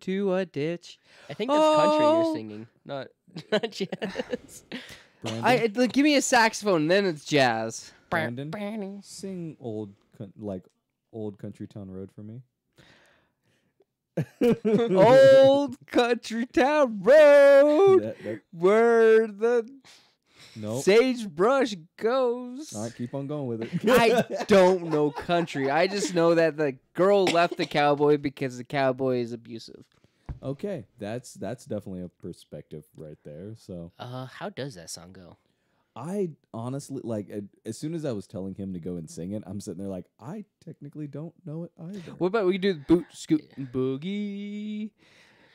into a ditch. I think that's country you're Oh. singing, not jazz. Brandon, Give me a saxophone, and then it's jazz. Brandon, sing old Country Town Road for me. Old country town road, where the sagebrush goes. All right, keep on going with it. I don't know country. I just know that the girl left the cowboy because the cowboy is abusive. Okay, that's definitely a perspective right there. So, How does that song go? I honestly as soon as I was telling him to go and sing it, I'm sitting there like I technically don't know it either. What about we do the boot scoot and boogie,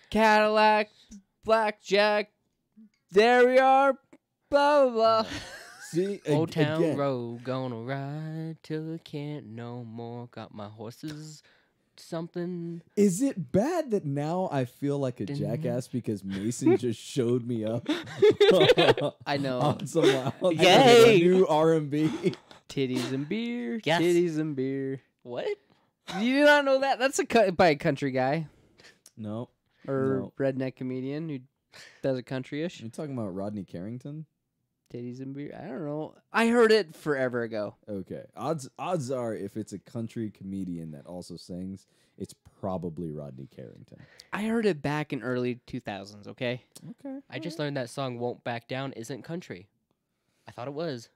Cadillac, blackjack, there we are, blah blah blah. See, Old Town again, Road, gonna ride till I can't no more. Got my horses, something. Is it bad that now I feel like a jackass because Mason just showed me up? I know. On some Yay! new R&B. Titties and beer, Yes. titties and beer. What? You do not know that? That's by a country guy No, or redneck comedian who does a country-ish. you're talking about Rodney Carrington. Titties and beer. I don't know. I heard it forever ago. Okay, odds are if it's a country comedian that also sings, it's probably Rodney Carrington. I heard it back in early 2000s. Okay. Okay, I just learned that song "Won't Back Down" isn't country. I thought it was,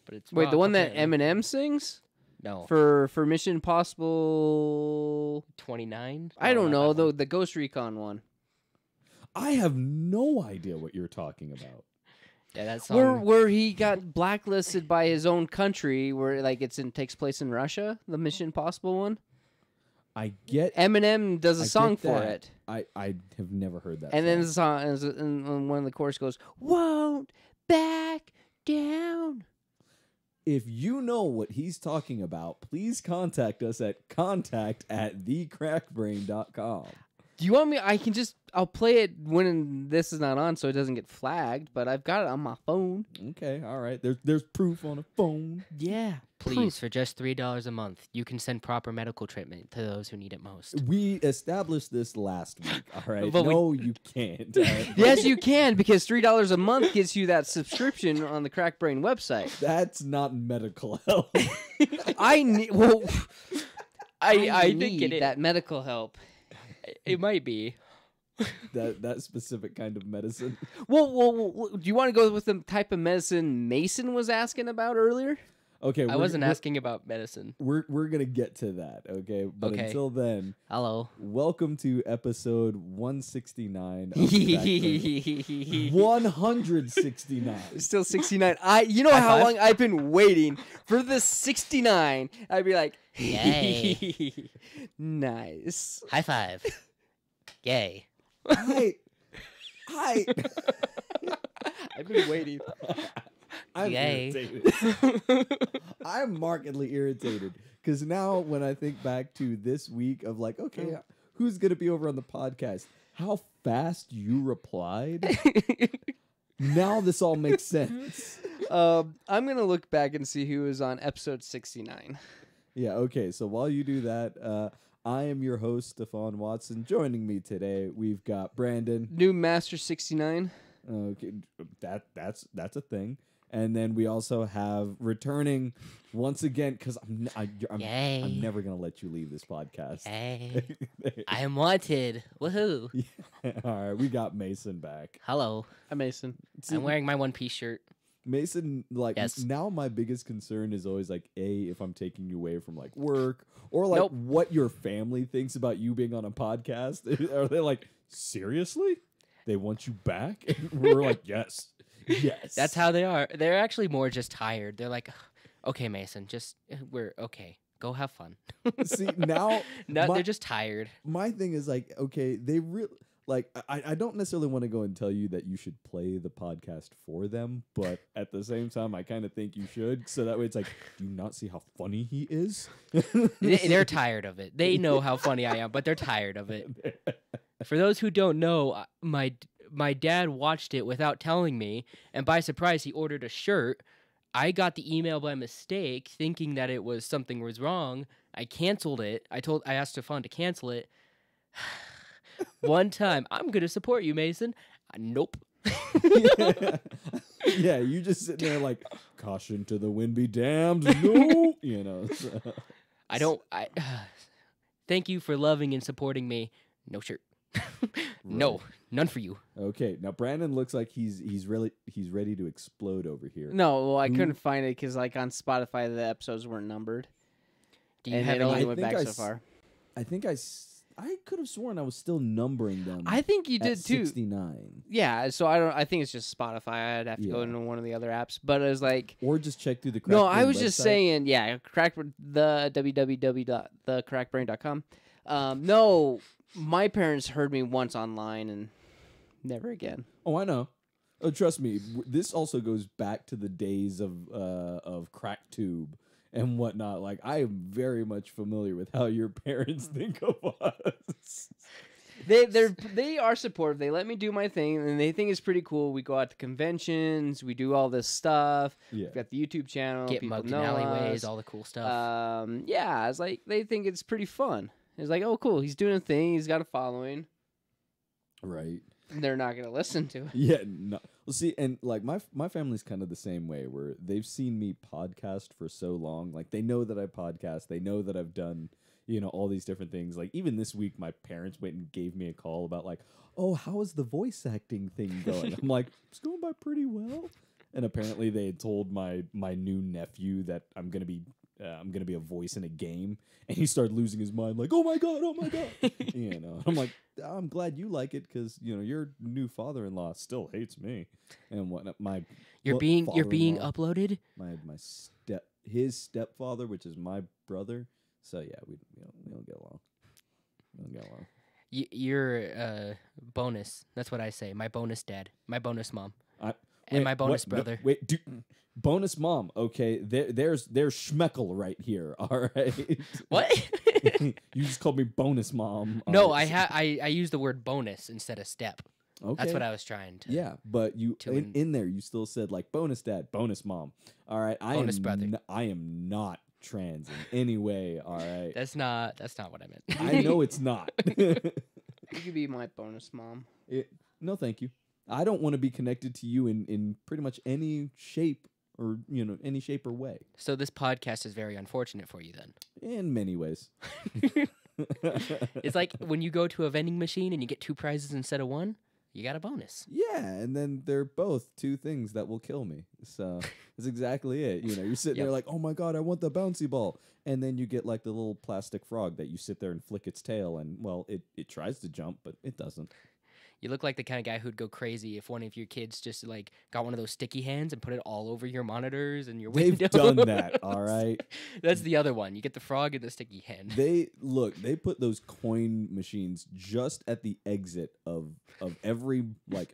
but it's Wait, the rock, one that apparently. Eminem sings No, for Mission Impossible. 29. I don't know the Ghost Recon one. I have no idea what you're talking about. Yeah, that song. Where he got blacklisted by his own country, where like takes place in Russia. The Mission Impossible one. I get. Eminem does a I song get for that. it, I have never heard that. and then song. the song and one of the chorus goes, "Won't back down." If you know what he's talking about, please contact us at contact@thecrackbrain.com. Do you want me? I'll play it when this is not on, so it doesn't get flagged. But I've got it on my phone. Okay, all right. There's proof on a phone. Yeah, Please, for just $3 a month, you can send proper medical treatment to those who need it most. We established this last week. All right. But no, you can't. All right? Yes, you can, because $3 a month gets you that subscription on the Crack Brain website. That's not medical help. I need. I think it is. that medical help. It might be. that specific kind of medicine. Well, do you want to go with the type of medicine Mason was asking about earlier? Okay, I wasn't asking about medicine. We're gonna get to that. Okay, but Okay. until then, Hello. welcome to episode 169. Of Crack Brain. 169. Still 69. You know High how five. long I've been waiting for this 69. I'd be like, Yay. nice. High five. Yay. Hi. I've been waiting. I'm Yay. irritated. I'm markedly irritated because now when I think back to this week of like, okay, who's gonna be over on the podcast? How fast you replied. Now this all makes sense. I'm gonna look back and see who was on episode 69. Yeah, okay. So while you do that, I am your host, Stefan Watson. Joining me today, we've got Brandon. New Master 69. Okay, that's a thing. And then we also have returning once again because Yay. I'm never gonna let you leave this podcast. Yay. I am wanted. Woohoo. All right, we got Mason back. Hello. I'm Mason. I'm wearing my one-piece shirt. Mason, like, Yes. now my biggest concern is always like, if I'm taking you away from like work or like Nope. what your family thinks about you being on a podcast. Are they like, seriously? They want you back? And we're like, yes. That's how they are. They're actually more just tired. They're like, okay, Mason, we're okay. Go have fun. See, now No, my- they're just tired. my thing is like, okay, they really like I don't necessarily want to go and tell you that you should play the podcast for them, but at the same time I kind of think you should, so that way it's like, do you not see how funny he is? They're tired of it. They know how funny I am, but they're tired of it. For those who don't know, my dad watched it without telling me, and by surprise he ordered a shirt. I got the email by mistake, thinking that it was something was wrong. I canceled it. I asked Stefan to cancel it. One time, I'm gonna support you, Mason. Nope. Yeah, you just sitting there like, caution to the wind be damned. No, so. I don't. Thank you for loving and supporting me. No shirt. No, Right. none for you. Okay, now Brandon looks like he's ready to explode over here. No, well, I Who- couldn't find it because like on Spotify the episodes weren't numbered, Do you and have it only any? went think back I so s- far. I think I could have sworn I was still numbering them. I think you at did too. 69. Yeah, so I don't. I think it's just Spotify. I'd have to go Yeah. into one of the other apps, but it was like. Or just check through the. No, Crackbrain I was just website. saying, yeah, the www.thecrackbrain.com. No, my parents heard me once online and never again. Oh, I know. Oh, trust me. This also goes back to the days of CrackTube and whatnot. Like, I am very much familiar with how your parents think of us. They are supportive. They let me do my thing, and they think it's pretty cool. We go out to conventions, we do all this stuff. Yeah. We've got the YouTube channel. Get people mugged in know alleyways, us. all the cool stuff. Yeah, it's like they think it's pretty fun. It's like, oh, cool. He's doing a thing. He's got a following. Right. They're not gonna listen to it. Yeah. No. Well, see, and like my family's kind of the same way, where they've seen me podcast for so long. Like, they know that I podcast. They know that I've done, all these different things. Like, even this week, my parents went and gave me a call about like, oh, how is the voice acting thing going? I'm like, it's going by pretty well. And apparently, they had told my new nephew that I'm gonna be a voice in a game, and he started losing his mind, like, oh my god. I'm like, I'm glad you like it because your new father-in-law still hates me and whatnot. You're being father-in-law, uploaded. his stepfather, which is my brother. So yeah, we don't get along. We don't get along. You're bonus. That's what I say. My bonus dad. My bonus mom. Wait, And my bonus what? No, brother. wait, bonus mom. Okay, there's Schmeckel right here. All right. What? You just called me bonus mom. No, All right. I use the word bonus instead of step. Okay. That's what I was trying to. Yeah, but you to in there you still said like bonus dad, bonus mom. All right, Bonus brother. I am not trans in any way. All right, That's not what I meant. I know it's not. You could be my bonus mom. No, thank you. I don't want to be connected to you in pretty much any shape or any shape or way. So this podcast is very unfortunate for you then. In many ways. It's like when you go to a vending machine and you get 2 prizes instead of 1, you got a bonus. Yeah, and then they're both 2 things that will kill me. So that's exactly it. You're sitting there like, oh my god, I want the bouncy ball. And then you get like the little plastic frog that you sit there and flick its tail, and well, it tries to jump, but it doesn't. You look like the kind of guy who'd go crazy if one of your kids just like got one of those sticky hands and put it all over your monitors and your They've windows. done that, all right? That's the other one. You get the frog and the sticky hand. They put those coin machines just at the exit of every like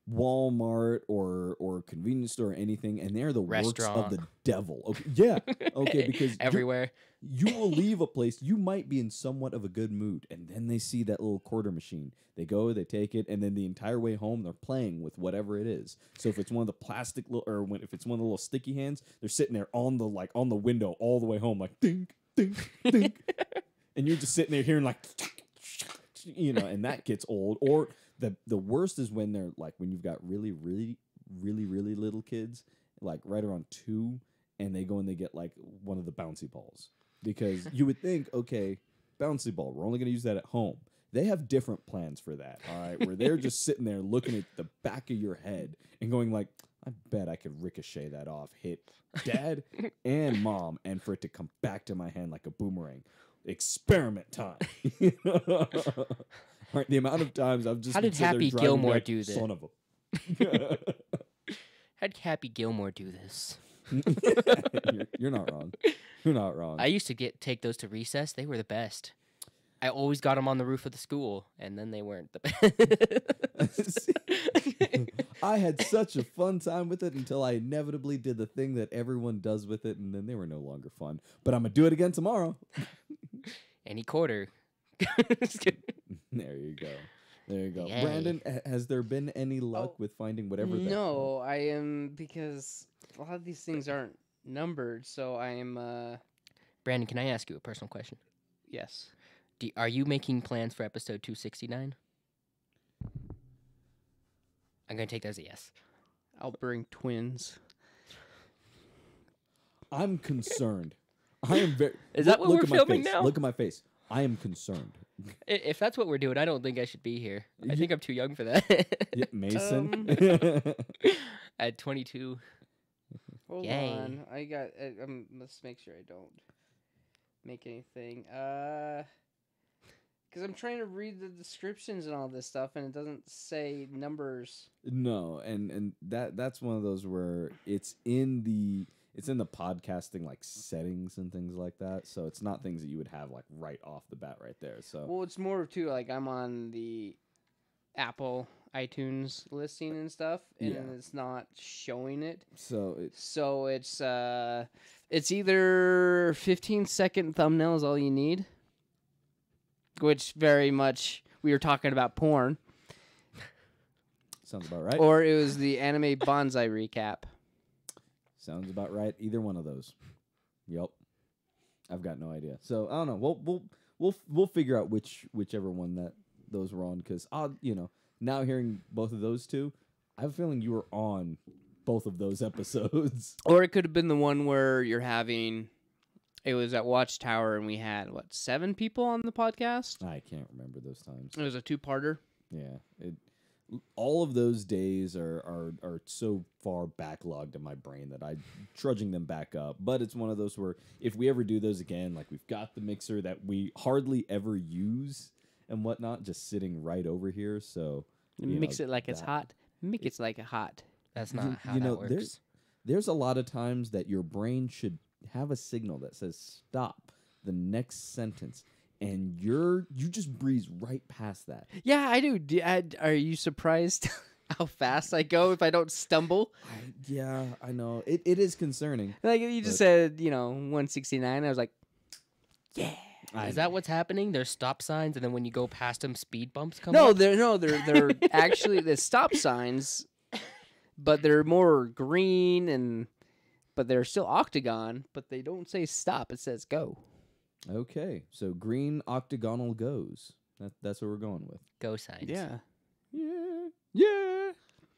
Walmart or convenience store or anything, and they're the works Restaurant. of the devil. Okay, yeah, okay, because everywhere. you will leave a place, you might be in somewhat of a good mood, and then they see that little quarter machine. They go, they take it, and then the entire way home, they're playing with whatever it is. So if it's one of the plastic, if it's one of the little sticky hands, they're sitting there on the window all the way home, like dink, dink, dink, and you're just sitting there hearing like, and that gets old. Or the worst is when they're like when you've got really, really, really, really little kids, like right around 2, and they go and they get like one of the bouncy balls. Because you would think, okay, bouncy ball, we're only going to use that at home. They have different plans for that, all right? Where they're just sitting there looking at the back of your head and going like, I bet I could ricochet that off, hit dad and mom, and for it to come back to my hand like a boomerang. Experiment time. All right, the amount of times I've just How did been sitting there Happy driving Gilmore back, do this? Son of a. How did Happy Gilmore do this? You're not wrong. You're not wrong. I used to take those to recess. They were the best. I always got them on the roof of the school, and then they weren't the best. I had such a fun time with it until I inevitably did the thing that everyone does with it, and then they were no longer fun. But I'm going to do it again tomorrow. Any quarter. There you go. There you go. Yay. Brandon, has there been any luck Oh, with finding whatever that... No, I am because a lot of these things aren't numbered, so I am Brandon, can I ask you a personal question? yes. Are you making plans for episode 269? I'm gonna take that as a yes. I'll bring twins. I'm concerned. I am very. Is that what look we're at my filming face. now? Look at my face. I am concerned. If that's what we're doing, I don't think I should be here. I think I'm too young for that. Yeah, Mason. At 22. Hold Yay. on. I got. Let's make sure I don't make anything. Because I'm trying to read the descriptions and all this stuff, and it doesn't say numbers. No, and that's one of those where it's in the podcasting like settings and things like that. So it's not things that you would have like right off the bat right there. So Well, it's more too like I'm on the Apple iTunes listing and stuff, and Yeah. it's not showing it. so It's either 15-second thumbnail is all you need, which very much we were talking about porn, sounds about right. or it was the anime bonsai recap. Sounds about right. Either one of those. Yep. I've got no idea. So I don't know. We'll figure out whichever one that those were on, because now hearing both of those two, I have a feeling you were on both of those episodes. Or it could have been the one where you're having. It was at Watchtower, and we had 7 people on the podcast. I can't remember those times. It was a 2-parter. Yeah. All of those days are so far backlogged in my brain that I'm trudging them back up. But it's one of those where if we ever do those again, like we've got the mixer that we hardly ever use and whatnot, just sitting right over here. So Mix it like it's hot. Make it like a hot. That's not how you that know, works. there's a lot of times that your brain should have a signal that says stop the next sentence. And you just breeze right past that. Yeah, I do. Are you surprised how fast I go if I don't stumble? Yeah, I know. It is concerning. Like you just said, 169. I was like, yeah. Is that what's happening? There's stop signs, and then when you go past them, speed bumps come No, up? they're actually the stop signs, but they're more green but they're still octagon, but they don't say stop. It says go. Okay, so green octagonal goes. That's what we're going with. Go signs. Yeah. Yeah.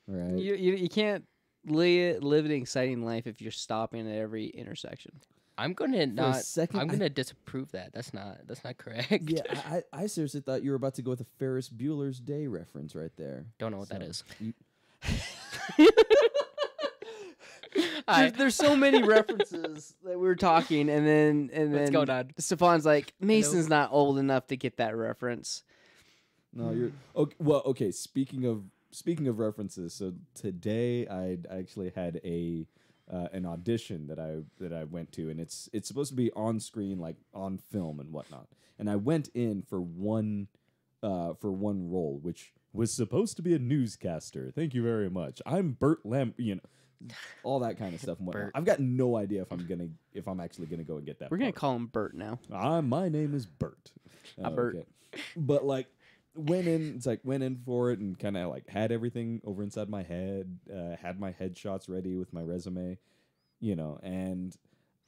All right. You can't live an exciting life if you're stopping at every intersection. I'm gonna not. second, I'm gonna disapprove that. That's not correct. Yeah, I seriously thought you were about to go with a Ferris Bueller's Day reference right there. Don't know what that is. There's so many references that we were talking, and then What's going on? Stefan's like, Mason's not old enough to get that reference. No, you're okay. Well, okay. Speaking of references, so today I actually had an audition that I went to, and it's supposed to be on screen, like on film and whatnot. And I went in for one role, which was supposed to be a newscaster. Thank you very much. I'm Bert Lamb. All that kind of stuff and whatnot. Bert. I've got no idea if I'm actually gonna go and get that. We're gonna part. call him Bert now. My name is Bert. Bert. Okay. But like went in for it and kind of like had everything over inside my head, had my headshots ready with my resume, and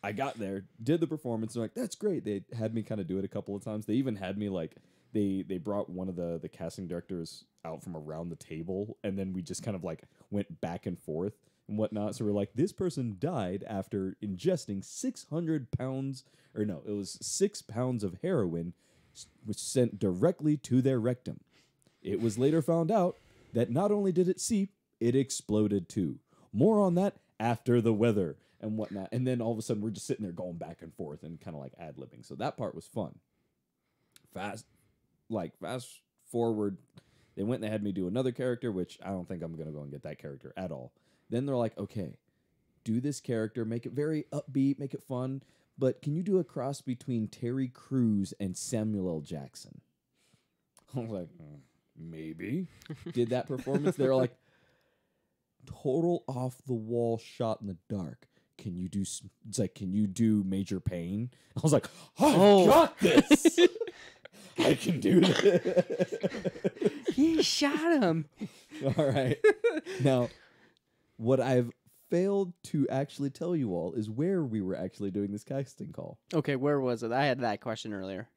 I got there, did the performance, and like, that's great. They had me kind of do it a couple of times. They even had me like they brought one of the casting directors out from around the table, and then we just kind of like went back and forth and whatnot. So we're like, this person died after ingesting 600 pounds, or no, it was 6 pounds of heroin, which sent directly to their rectum. It was later found out that not only did it seep, it exploded too. More on that after the weather and whatnot. And then all of a sudden, we're just sitting there going back and forth and kind of like ad-libbing. So that part was fun. Fast forward, they went and they had me do another character, which I don't think I'm going to go and get that character at all. Then they're like, okay, do this character, make it very upbeat, make it fun, but can you do a cross between Terry Crews and Samuel L. Jackson? I was like, maybe. Did that performance. They were like, total off the wall shot in the dark. Can you do Major Payne? I was like, I got this. I can do this. He shot him. All right. Now, what I've failed to actually tell you all is where we were actually doing this casting call. Okay, where was it? I had that question earlier.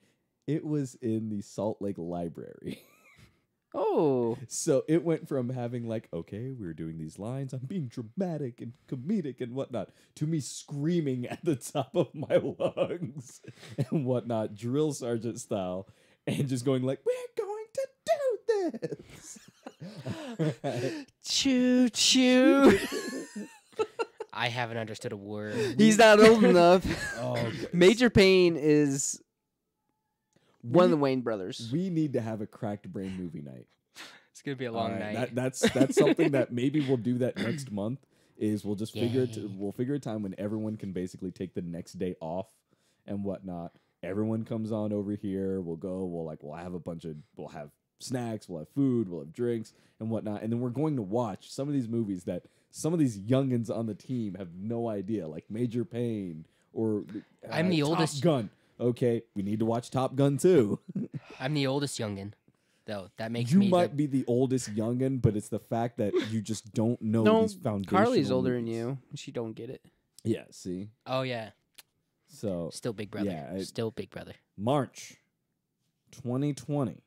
It was in the Salt Lake Library. Oh, So it went from having like, okay, we're doing these lines, I'm being dramatic and comedic and whatnot, to me screaming at the top of my lungs and whatnot, drill sergeant style, and just going like, we're going to do this. choo choo. I haven't understood a word. He's not old enough. Oh, Major Payne is one of the we, Wayne brothers. we need to have a cracked brain movie night. It's gonna be a All long right, night. that's something that maybe we'll do that next month. Is we'll just figure it. Yay. We'll figure a time when everyone can basically take the next day off and whatnot. Everyone comes on over here. We'll go. We'll have a bunch of. We'll have snacks. We'll have food. We'll have drinks and whatnot. And then we're going to watch some of these movies that some of these youngins on the team have no idea, like Major Payne or I'm the Top oldest- Gun. Okay, we need to watch Top Gun too. I'm the oldest youngin, though. That makes You me might be the oldest youngin, but it's the fact that you just don't know No, these foundational Carly's older than movies. you. She don't get it. Yeah, see? Oh yeah, So, still big brother. Yeah, Still big brother. March 2020,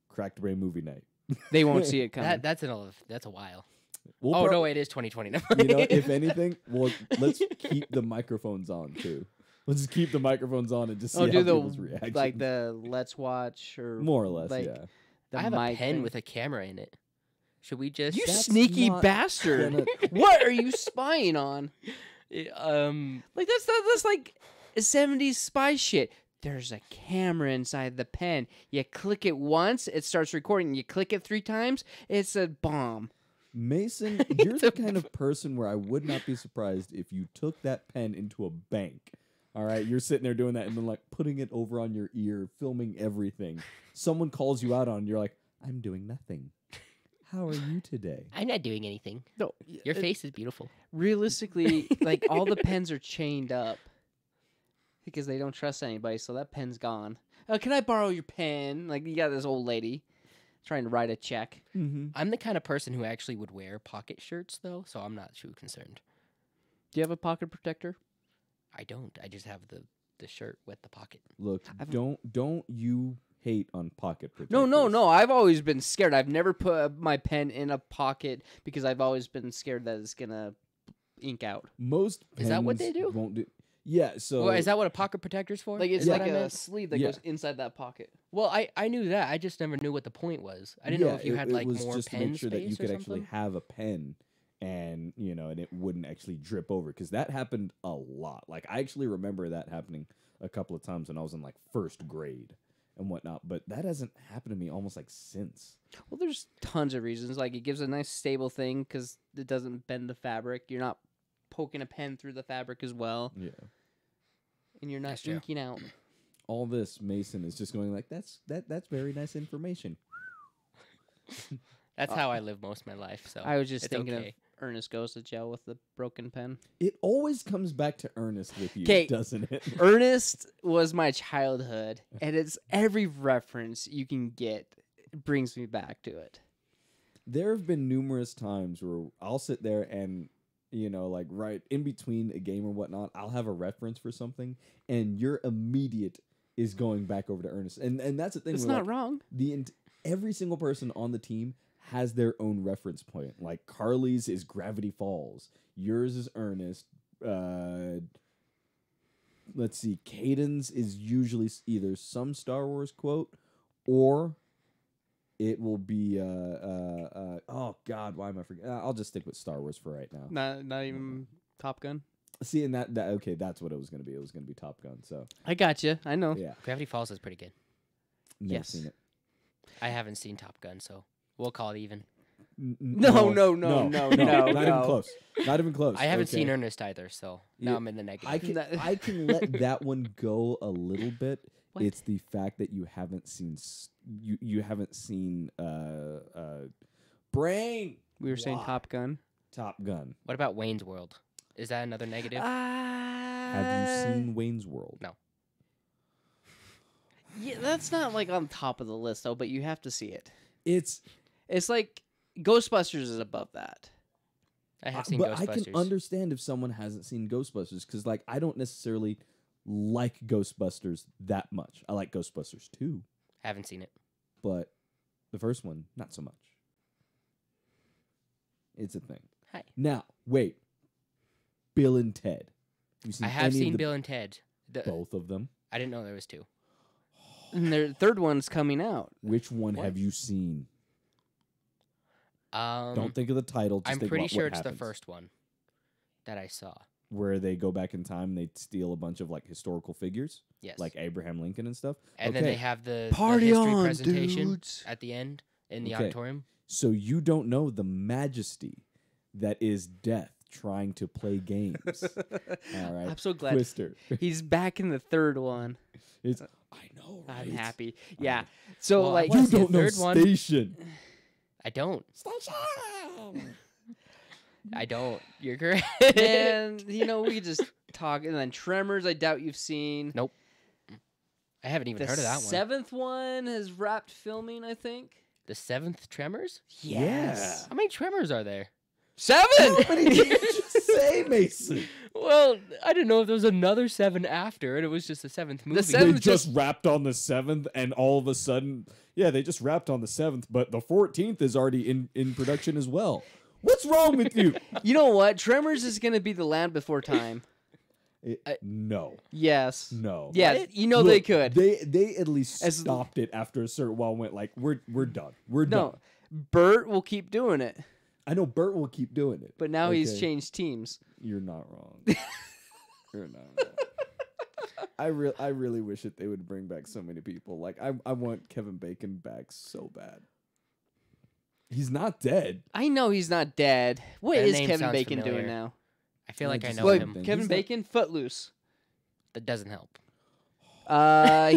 Cracked Brain Movie Night. They won't see it coming. That's a while. We'll Oh prob- no, it is 2020. You know, if anything, well, let's keep the microphones on, too. Let's just keep the microphones on and just see Oh, how do people's the reactions. like the Let's Watch or More or less, like, yeah. the I have a mic pen thing. with a camera in it. Should we just? You That's sneaky not bastard! gonna- What are you spying on? um. Like that's like 70s spy shit. There's a camera inside the pen. You click it once, it starts recording. You click it 3 times, it's a bomb. Mason, you're the kind of person where I would not be surprised if you took that pen into a bank. All right, you're sitting there doing that and then like putting it over on your ear, filming everything. Someone calls you out on it, you're like, I'm doing nothing. How are you today? I'm not doing anything. No, Your face is beautiful. realistically, like all the pens are chained up because they don't trust anybody. So that pen's gone. Can I borrow your pen? Like you got this old lady trying to write a check. Mm-hmm. I'm the kind of person who actually would wear pocket shirts though, so I'm not too concerned. Do you have a pocket protector? I don't. I just have the shirt with the pocket. Look, I've- don't you hate on pocket protectors? No. I've always been scared. I've never put my pen in a pocket because I've always been scared that it's gonna ink out. Most pens Is that what they do? Won't do. Yeah, so Well, is that what a pocket protector's for? Like it's Is that like what I a meant? sleeve that Yeah. goes inside that pocket. Well, I knew that. I just never knew what the point was. I didn't know if you had like was more just to pen make sure that you space or could actually something. have a pen and and it wouldn't actually drip over because that happened a lot. Like I actually remember that happening a couple of times when I was in like first grade and whatnot, but that hasn't happened to me almost like since. Well, there's tons of reasons. Like it gives a nice stable thing because it doesn't bend the fabric. You're not poking a pen through the fabric as well, Yeah. and you're not That's true. inking out. All this Mason is just going like that's very nice information. That's how I live most of my life. So I was just it's thinking okay. of Ernest goes to jail with the broken pen. It always comes back to Ernest with you, 'Kay. doesn't it? Ernest was my childhood, and it's every reference you can get brings me back to it. There have been numerous times where I'll sit there and, like right in between a game or whatnot, I'll have a reference for something, and your immediate is going back over to Ernest. And that's the thing. It's where, not like, wrong. every single person on the team has their own reference point. Like Carly's is Gravity Falls. Yours is Ernest. Let's see. Caden's is usually either some Star Wars quote or it will be oh God, why am I forgetting? I'll just stick with Star Wars for right now. Not even Top Gun. See, and that okay, that's what it was going to be. It was going to be Top Gun. So I got you. I know. yeah, Gravity Falls is pretty good. never Yes. seen it. I haven't seen Top Gun, so we'll call it even. No. not even close. Not even close. I haven't okay? seen Ernest either, so now Yeah, I'm in the negative. I can let that one go a little bit. What? It's the fact that you haven't seen you haven't seen Brain We were saying Why? Top Gun. Top Gun. What about Wayne's World? Is that another negative? Have you seen Wayne's World? No. Yeah, that's not like on top of the list though, but you have to see it. It's It's like Ghostbusters is above that. I have seen but Ghostbusters. I can understand if someone hasn't seen Ghostbusters because like I don't necessarily like Ghostbusters that much. I like Ghostbusters 2, Haven't seen it. but the first one, not so much. It's a thing. Hi. Now, wait. Bill and Ted. You I have seen Bill and Ted. both of them. I didn't know there was 2. And their third one's coming out. Which one What? have you seen? Don't Don't think of the title. Just I'm think pretty about sure what it's the happens. first one that I saw. Where they go back in time and they steal a bunch of like historical figures, Yes. like Abraham Lincoln and stuff. and then they have the Party history on, presentation dudes. at the end in the Okay. auditorium. So you don't know the majesty that is death trying to play games. All right. I'm so glad Twister. he's back in the third one. It's, I know, right? I'm happy. Yeah. So Well, I like wanna You see a don't know third one. Station. I don't. Station. I don't. You're correct. and we could just talk. And then Tremors, I doubt you've seen. Nope. I haven't even The heard of that one. seventh one has wrapped filming, I think. The 7th Tremors? Yes. How many Tremors are there? 7. What did you just say, Mason? Well, I didn't know if there was another 7 after, and it was just the 7th movie. They seventh just wrapped on the 7th, and all of a sudden, yeah, they just wrapped on the 7th, but the 14th is already in production as well. What's wrong with you? You know what? Tremors is going to be the Land Before Time. No. Yes. No. Yes. What? You know Look, they could. They at least As- stopped it after a certain while. Went like, we're done. We're No. done. Bert will keep doing it, I know Bert will keep doing it, but now he's Okay. changed teams. You're not wrong. You're not wrong. I really wish that they would bring back so many people. Like I want Kevin Bacon back so bad. He's not dead. I know he's not dead. What That is name Kevin sounds Bacon familiar. doing now? I feel like I just know Wait, him. Kevin He's not- Bacon, Footloose. That doesn't help.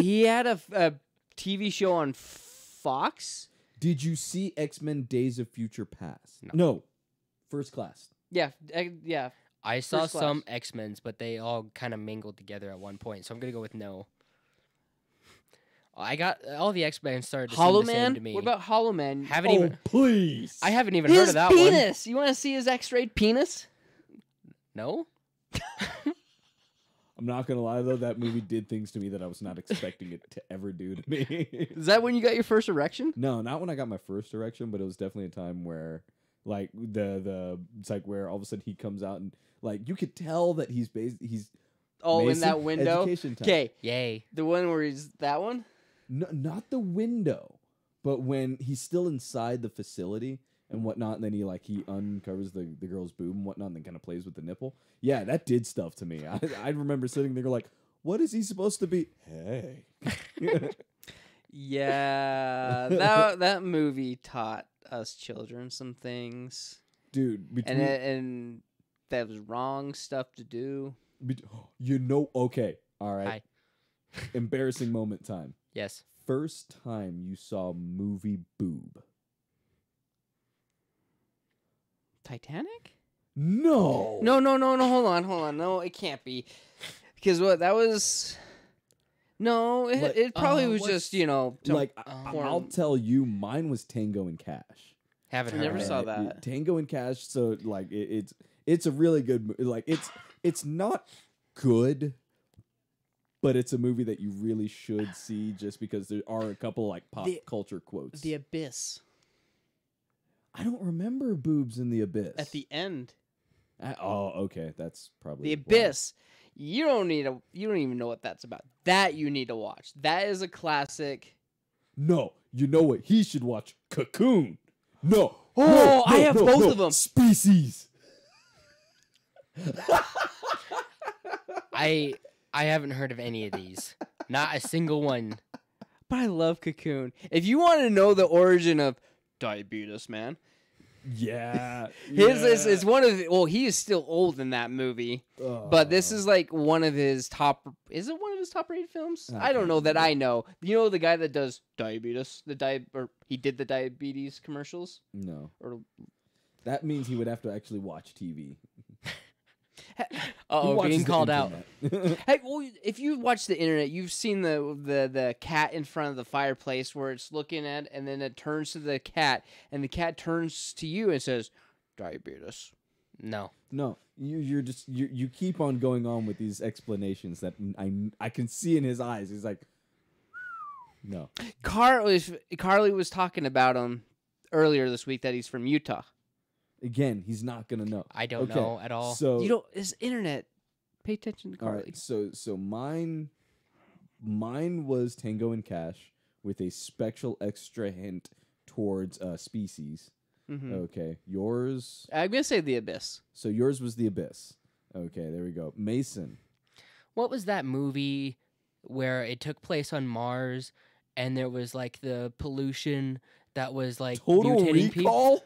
He had a TV show on Fox. Did you see X-Men Days of Future Past? No. No. First Class. Yeah, yeah. I saw First some Class. X-Men's, but they all kind of mingled together at one point, so I'm going to go with no. I got all the X-Men started to Hollow seem the same Man. to me. What about Hollow Man? Haven't Oh, even please. I haven't even heard His of that one. penis. You want to see his X-rayed penis? No? I'm not gonna lie though, that movie did things to me that I was not expecting it to ever do to me. Is that when you got your first erection? No, not when I got my first erection, but it was definitely a time where, like the it's like where all of a sudden he comes out and like you could tell that he's Oh, in Mason, that window. education time. Okay, Yay. the one where he's that one. No, not the window, but when he's still inside the facility and whatnot, and then he uncovers the girl's boob and whatnot, and then kind of plays with the nipple. Yeah, that did stuff to me. I remember sitting there like, what is he supposed to be? Hey. Yeah, that movie taught us children some things, Dude, between and that was wrong stuff to do. okay, all right. Hi. Embarrassing moment time. Yes. First time you saw movie boob. Titanic? No. No. Hold on. No, it can't be, because what that was. No, Like, it probably was what's- just some Like porn. I'll tell you, mine was Tango and Cash. Haven't I heard never of it. saw that. Tango and Cash. So like it's a really good like it's not good, but it's a movie that you really should see just because there are a couple like pop culture quotes. The Abyss I don't remember boobs in the abyss at the end. Oh, okay, that's probably The why. Abyss. You don't even know what that's about. That you need to watch. That is a classic. No, you know what? He should watch Cocoon. No. Oh, no, I have no, both no. of them. Species. I haven't heard of any of these. Not a single one. But I love Cocoon. If you want to know the origin of diabetes, man, Yeah. his is one of the, well, he is still old in that movie, but this is like one of his top. Is it one of his top rated films? I don't know that I know. You know the guy that does diabetes, or he did the diabetes commercials, No. or That means he would have to actually watch TV. He Oh, watches being the called out. internet. hey, well, if you watch the internet, you've seen the cat in front of the fireplace where it's looking at, and then it turns to the cat, and the cat turns to you and says, "Diabetes." No. No. You keep on going on with these explanations that I can see in his eyes. He's like, no. Carly was talking about him earlier this week that he's from Utah. Again, he's not gonna know. I don't know at all. So You don't. It's internet. Pay attention to Carly. all right. So mine was Tango and Cash with a special extra hint towards species. Mm-hmm. Okay, yours. I'm gonna say The Abyss. So yours was The Abyss. Okay, there we go. Mason. What was that movie where it took place on Mars and there was like the pollution that was like Total mutating people? Recall.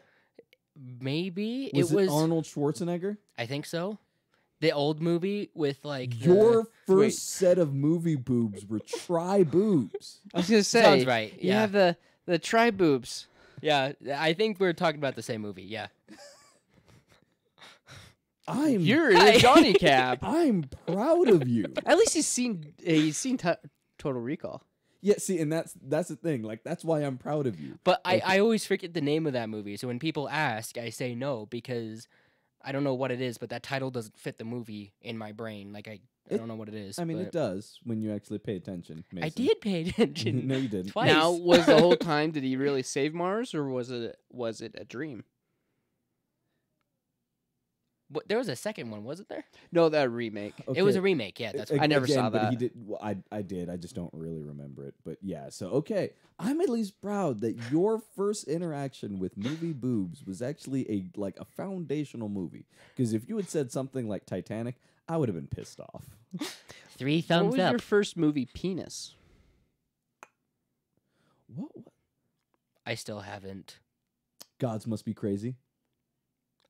Maybe Was it was. Arnold Schwarzenegger? I think so. The old movie with like Your first Wait. set of movie boobs were tri boobs. I was gonna say. Sounds right, You yeah. have the tri boobs. Yeah, I think we're talking about the same movie. Yeah. You're in a Johnny Cab. I'm proud of you. At least he's seen Total Recall. Yeah, see, and that's the thing. Like, that's why I'm proud of you. But I always forget the name of that movie. So when people ask, I say no because I don't know what it is, but that title doesn't fit the movie in my brain. Like I don't know what it is. I mean, but it does when you actually pay attention. Mason. I did pay attention. No, you didn't. Twice. Now, was the whole time did he really save Mars, or was it a dream? But there was a second one, wasn't there? No, that remake. It was a Okay. remake. Yeah, that's I never Again, saw but that. he did. Well, I did. I just don't really remember it. But yeah, so okay, I'm at least proud that your first interaction with movie boobs was actually a foundational movie. Because if you had said something like Titanic, I would have been pissed off. 3 What thumbs was up. your first movie, Penis? What? I still haven't. Gods Must Be Crazy.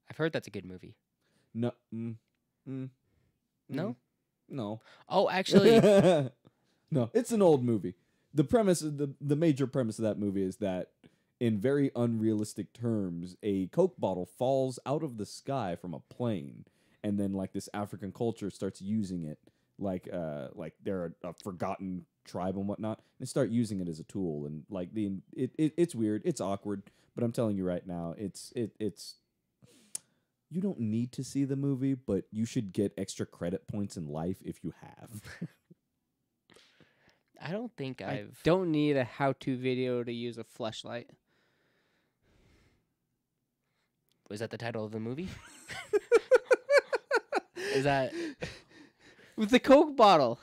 I've heard that's a good movie. No. No? No. Oh, actually, No, it's an old movie. The premise, the major premise of that movie is that, in very unrealistic terms, a Coke bottle falls out of the sky from a plane, and then like this African culture starts using it, like they're a forgotten tribe and whatnot, and they start using it as a tool, and like it's weird, it's awkward, but I'm telling you right now, it's. You don't need to see the movie, but you should get extra credit points in life if you have. I don't think I I've. don't need a how-to video to use a fleshlight. Was that the title of the movie? Is that. With the Coke bottle.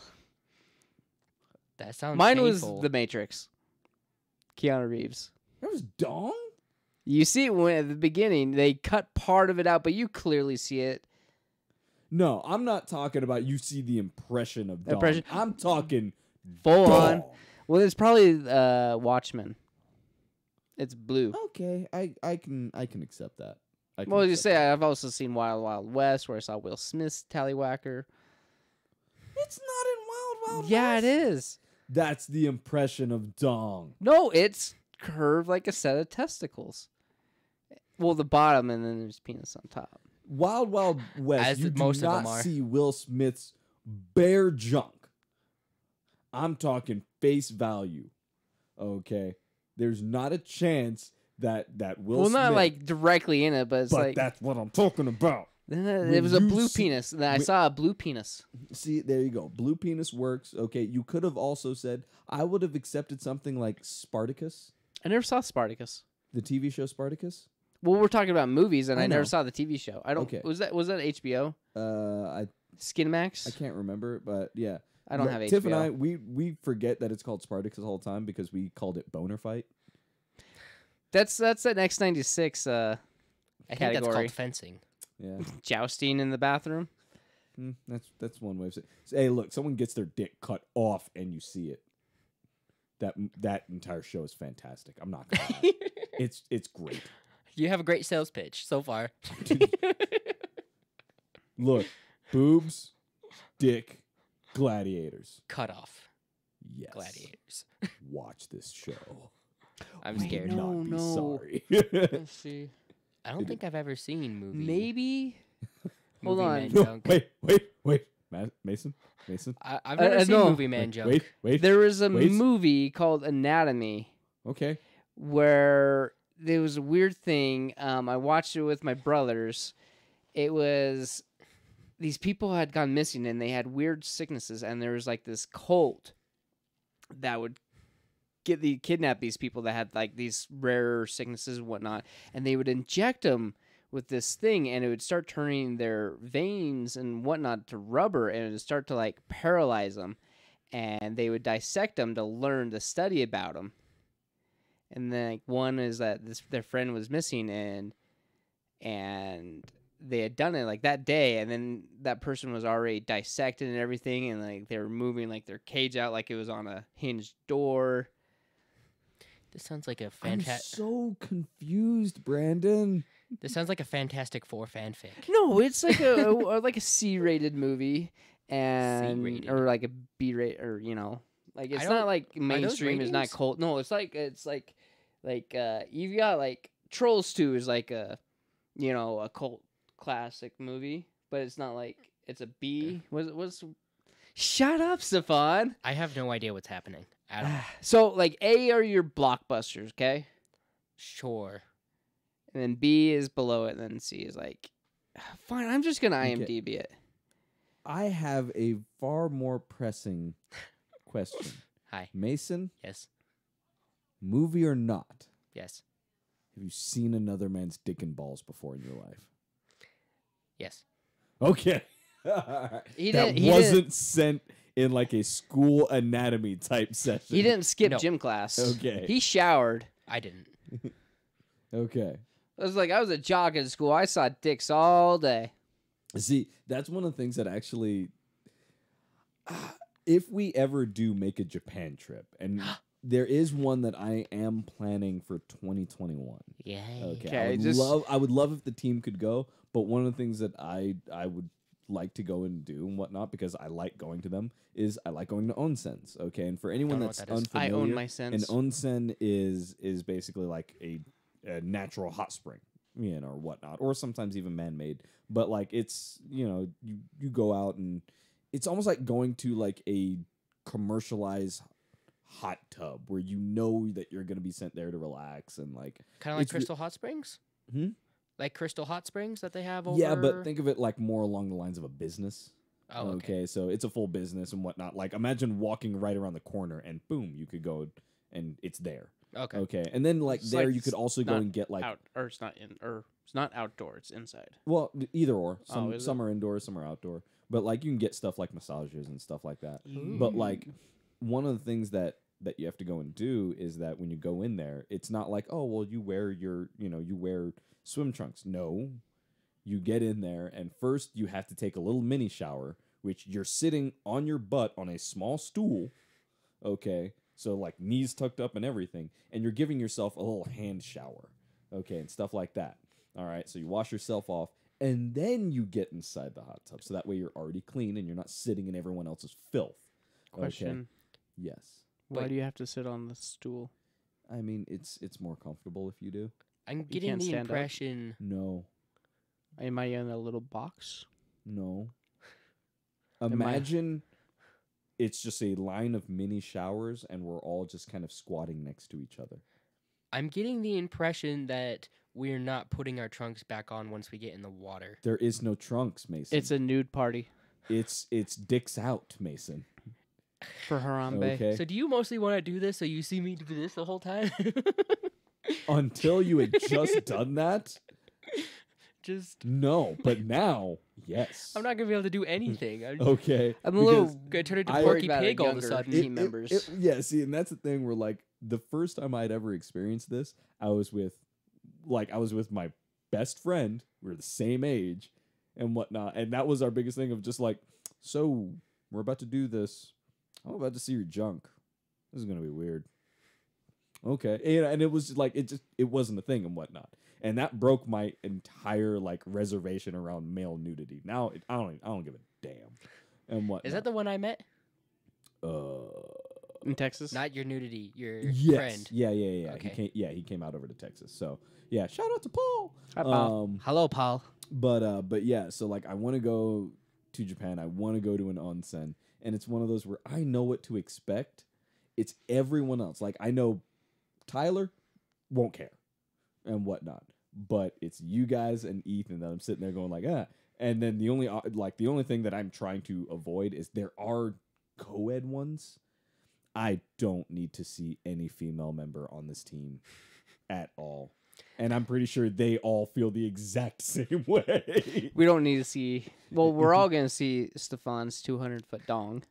That sounds Mine painful. was The Matrix. Keanu Reeves. That was Dong? You see it when at the beginning they cut part of it out, but you clearly see it. No, I'm not talking about you see the impression of Dong. Impression. I'm talking Full on. Dong. Well, it's probably Watchmen. It's blue. Okay, I can accept that. I can Well, you accept say that. I've also seen Wild Wild West, where I saw Will Smith's tallywhacker. It's not in Wild Wild Yeah, West. it is. That's the impression of Dong. No, it's curved like a set of testicles. Well, the bottom, and then there's penis on top. Wild Wild West, As you do most of not them are. see Will Smith's bare junk. I'm talking face value. Okay, there's not a chance that Will Well, Smith. not like directly in it, but it's but like that's what I'm talking about. it was a you blue see- penis. And I saw a blue penis. See, there you go. Blue penis works. Okay, you could have also said I would have accepted something like Spartacus, I never saw Spartacus. the TV show Spartacus. Well, we're talking about movies, and I I never know. saw the TV show. I don't. Okay. Was that HBO? I Skinmax? can't remember, but yeah. I don't Look, have HBO. Tiff and I, we forget that it's called Spartacus all the time because we called it Boner Fight. That's an X96 I think that's category. called fencing. Yeah, Jousting in the bathroom. that's one way of saying. Hey, look, someone gets their dick cut off and you see it. That entire show is fantastic. I'm not gonna lie. It's great. You have a great sales pitch so far. Look, boobs, dick, gladiators. Cut off Yes. gladiators. Watch this show. I'm Wait, scared. no. Not be sorry. Let's see. I don't think I've ever seen movie. Maybe. Hold Movie on. Man No, Junk. wait. Mason. I've never seen no. Movie Man Junk. Wait. There was a Wait. movie called Anatomy Okay. where there was a weird thing. I watched it with my brothers. It was these people had gone missing and they had weird sicknesses, and there was like this cult that would kidnap these people that had like these rare sicknesses and whatnot, and they would inject them with this thing, and it would start turning their veins and whatnot to rubber, and it would start to like paralyze them, and they would dissect them to learn to study about them. And then like, one is that their friend was missing, and they had done it like that day, and then that person was already dissected and everything, and like they were moving like their cage out like it was on a hinged door. This sounds like a I'm fantastic. so confused, Brandon. This sounds like a Fantastic Four fanfic. No, it's like a C-rated movie, and C-rated. or like a B-rate, or like it's I not don't- like mainstream. It's not ratings? cult. No, it's like you've got like Trolls 2 is like a a cult classic movie, but it's not like it's a B. Was Shut up, Stefan. I have no idea what's happening at all. So like A are your blockbusters, okay, Sure. and then B is below it, and then C is like, fine. I'm just gonna Okay. IMDb it. I have a far more pressing question. Hi. Mason, Yes. movie or not, Yes. have you seen another man's dick and balls before in your life? Yes. Okay. He that didn't- he wasn't sent in like a school anatomy type session. He didn't skip No. gym class. Okay. He showered. I didn't. Okay. I was a jock in school. I saw dicks all day. See, that's one of the things that actually, if we ever do make a Japan trip, and there is one that I am planning for 2021. Yay. Okay, Okay, I would love if the team could go, but one of the things that I would like to go and do and whatnot, because I like going to them, is I like going to onsens. Okay, and for anyone Don't know that's what that is. unfamiliar, I own my an sense. onsen is basically like a natural hot spring, or whatnot, or sometimes even man-made. But like it's you go out, and it's almost like going to like a commercialized hot tub where you know that you're gonna be sent there to relax, and like Kind of like it's re- Crystal Hot Springs? Hmm? Like Crystal Hot Springs that they have over... yeah, but think of it like more along the lines of a business. Oh, okay. So it's a full business and whatnot. Like imagine walking right around the corner and boom, you could go and it's there. Okay. Okay, and then like It's there like you could also go not and get like or it's not in, or it's not outdoor. It's inside. well either or. Some is it? some are indoor, some are outdoor. But like you can get stuff like massages and stuff like that. But like one of the things that you have to go and do is that when you go in there, it's not like, oh well, you wear you wear swim trunks. No, you get in there and first you have to take a little mini shower, which you're sitting on your butt on a small stool. Okay, so like knees tucked up and everything, and you're giving yourself a little hand shower. Okay, and stuff like that. All right, so you wash yourself off, and then you get inside the hot tub, so that way you're already clean and you're not sitting in everyone else's filth. Question: Okay? Yes. Why Wait. do you have to sit on the stool? I mean, it's more comfortable if you do. I'm getting can't the stand up? impression... No, Am I in a little box? no. Am I- Imagine it's just a line of mini showers, and we're all just kind of squatting next to each other. I'm getting the impression that we're not putting our trunks back on once we get in the water. There is no trunks, Mason. It's a nude party it's dicks out, Mason. for Harambe. Okay. So do you mostly want to do this so you see me do this the whole time? Until you had just done that, Just... no. But now, yes. I'm not going to be able to do anything. I'm Okay. I'm a little because going to turn into I- Porky Worried about Pig all of a younger sudden. team members. Yeah, see, and that's the thing where like the first time I'd ever experienced this, I was with my best friend. We were the same age and whatnot, and that was our biggest thing of just like, so we're about to do this. I'm about to see your junk. This is gonna be weird. Okay, and it was like it wasn't a thing and whatnot, and that broke my entire like reservation around male nudity. Now I don't give a damn and what Is that the one I met? in Texas. Not your nudity, your Yes. friend. Yeah. Okay. He came out over to Texas. So yeah, shout out to Paul. Hi, Paul. Hello, Paul. But yeah, so like I want to go to Japan. I want to go to an onsen, and it's one of those where I know what to expect. It's everyone else. Like I know Tyler won't care and whatnot, but it's you guys and Ethan that I'm sitting there going like, And then the only thing that I'm trying to avoid is there are co-ed ones. I don't need to see any female member on this team at all. And I'm pretty sure they all feel the exact same way. We don't need to see. Well, we're all gonna see Stefan's 200-foot dong.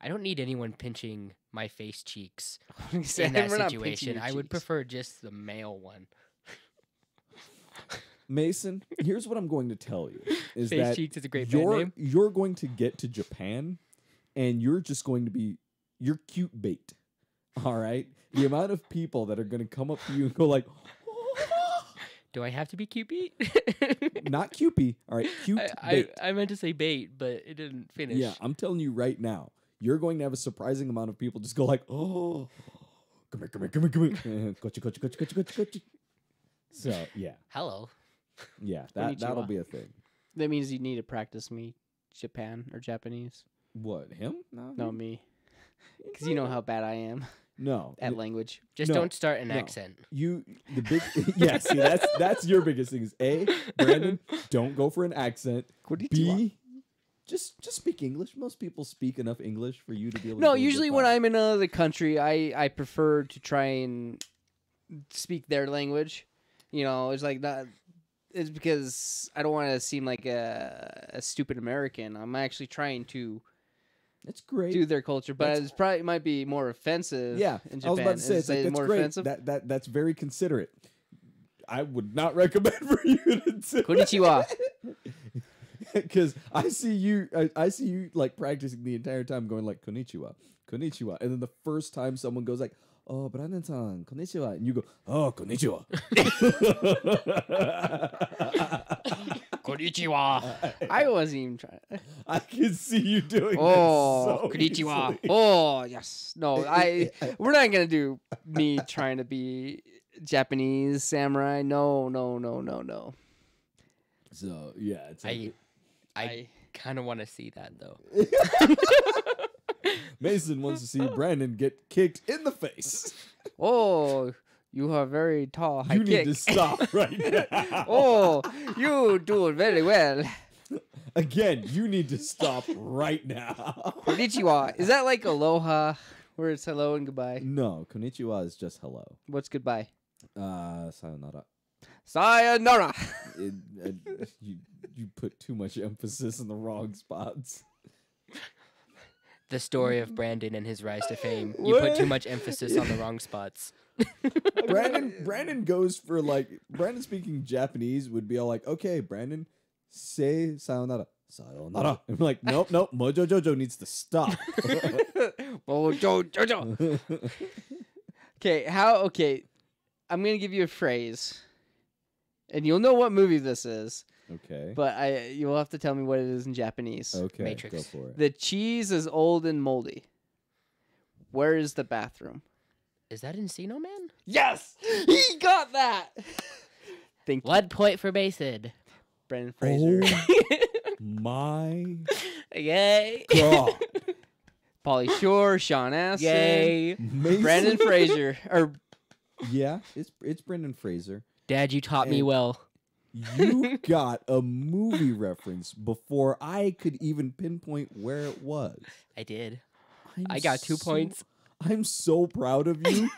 I don't need anyone pinching my face cheeks We're in that not pinching situation. your I would cheeks. prefer just the male one. Mason, here's what I'm going to tell you: is Face that cheeks is a great band name. you're going to get to Japan, and you're just going to be cute bait. All right, the amount of people that are going to come up to you and go like, Do I have to be Cupid? not Cupid, all right, cute bait. I meant to say bait, but it didn't finish. Yeah, I'm telling you right now, you're going to have a surprising amount of people just go like, oh, come here, come here, come here, come here, gotcha, gotcha, gotcha, gotcha, gotcha, gotcha. So yeah, Hello. yeah, Konnichiwa. that'll be a thing. That means you need to practice me Japan or Japanese. What, him? No, me. Because you know how bad I am No, at language. Just No, don't start an no. accent. the big yeah. See, that's your biggest thing is Brandon, don't go for an accent. B, just speak English. Most people speak enough English for you to be able. No, to do a usually good when job. I'm in another country, I prefer to try and speak their language. You know, it's like that. It's because I don't want to seem like a stupid American. I'm actually trying to It's great. do their culture, but That's- it's probably might be more offensive. Yeah, in Japan. I was about to say, Is it's like, it that's more great. offensive. That's very considerate. I would not recommend for you to do Konnichiwa. because I see you like practicing the entire time, going like konnichiwa, konnichiwa, and then the first time someone goes like, "Oh, Brandon-san, konnichiwa," and you go, "Oh, konnichiwa." Konnichiwa. I wasn't even trying. I can see you doing. Oh, this so konnichiwa. easily. Oh, yes. No, we're not gonna do me trying to be Japanese samurai. No. So yeah, it's like, I kind of want to see that though. Mason wants to see Brandon get kicked in the face. Oh, you are very tall. High You need kick. to stop right now. Oh, you do it very well. Again, you need to stop right now. Konnichiwa. Is that like aloha, where it's hello and goodbye? No, konnichiwa is just hello. What's goodbye? Sayonara. Sayonara. You put too much emphasis in the wrong spots. The story of Brandon and his rise to fame. You put too much emphasis on the wrong spots. Brandon goes for like Brandon speaking Japanese would be all like, okay, Brandon, say sayonara. Sayonara. I'm like, nope, Mojo Jojo needs to stop. Mojo Jojo. Okay, I'm gonna give you a phrase, and you'll know what movie this is. Okay. But you'll have to tell me what it is in Japanese. Okay. Matrix. Go for it. The cheese is old and moldy. Where is the bathroom? Is that Encino Man? Yes, he got that. Thank you, 1 point for Mason. Brendan Fraser. My Yay. God. Pauly Shore, Sean Astin, Yay. Mason- Brandon Fraser, or Yeah, it's Brendan Fraser. Dad, you taught me And- well. You got a movie reference before I could even pinpoint where it was. I did. I'm I got 2 points. I'm so proud of you.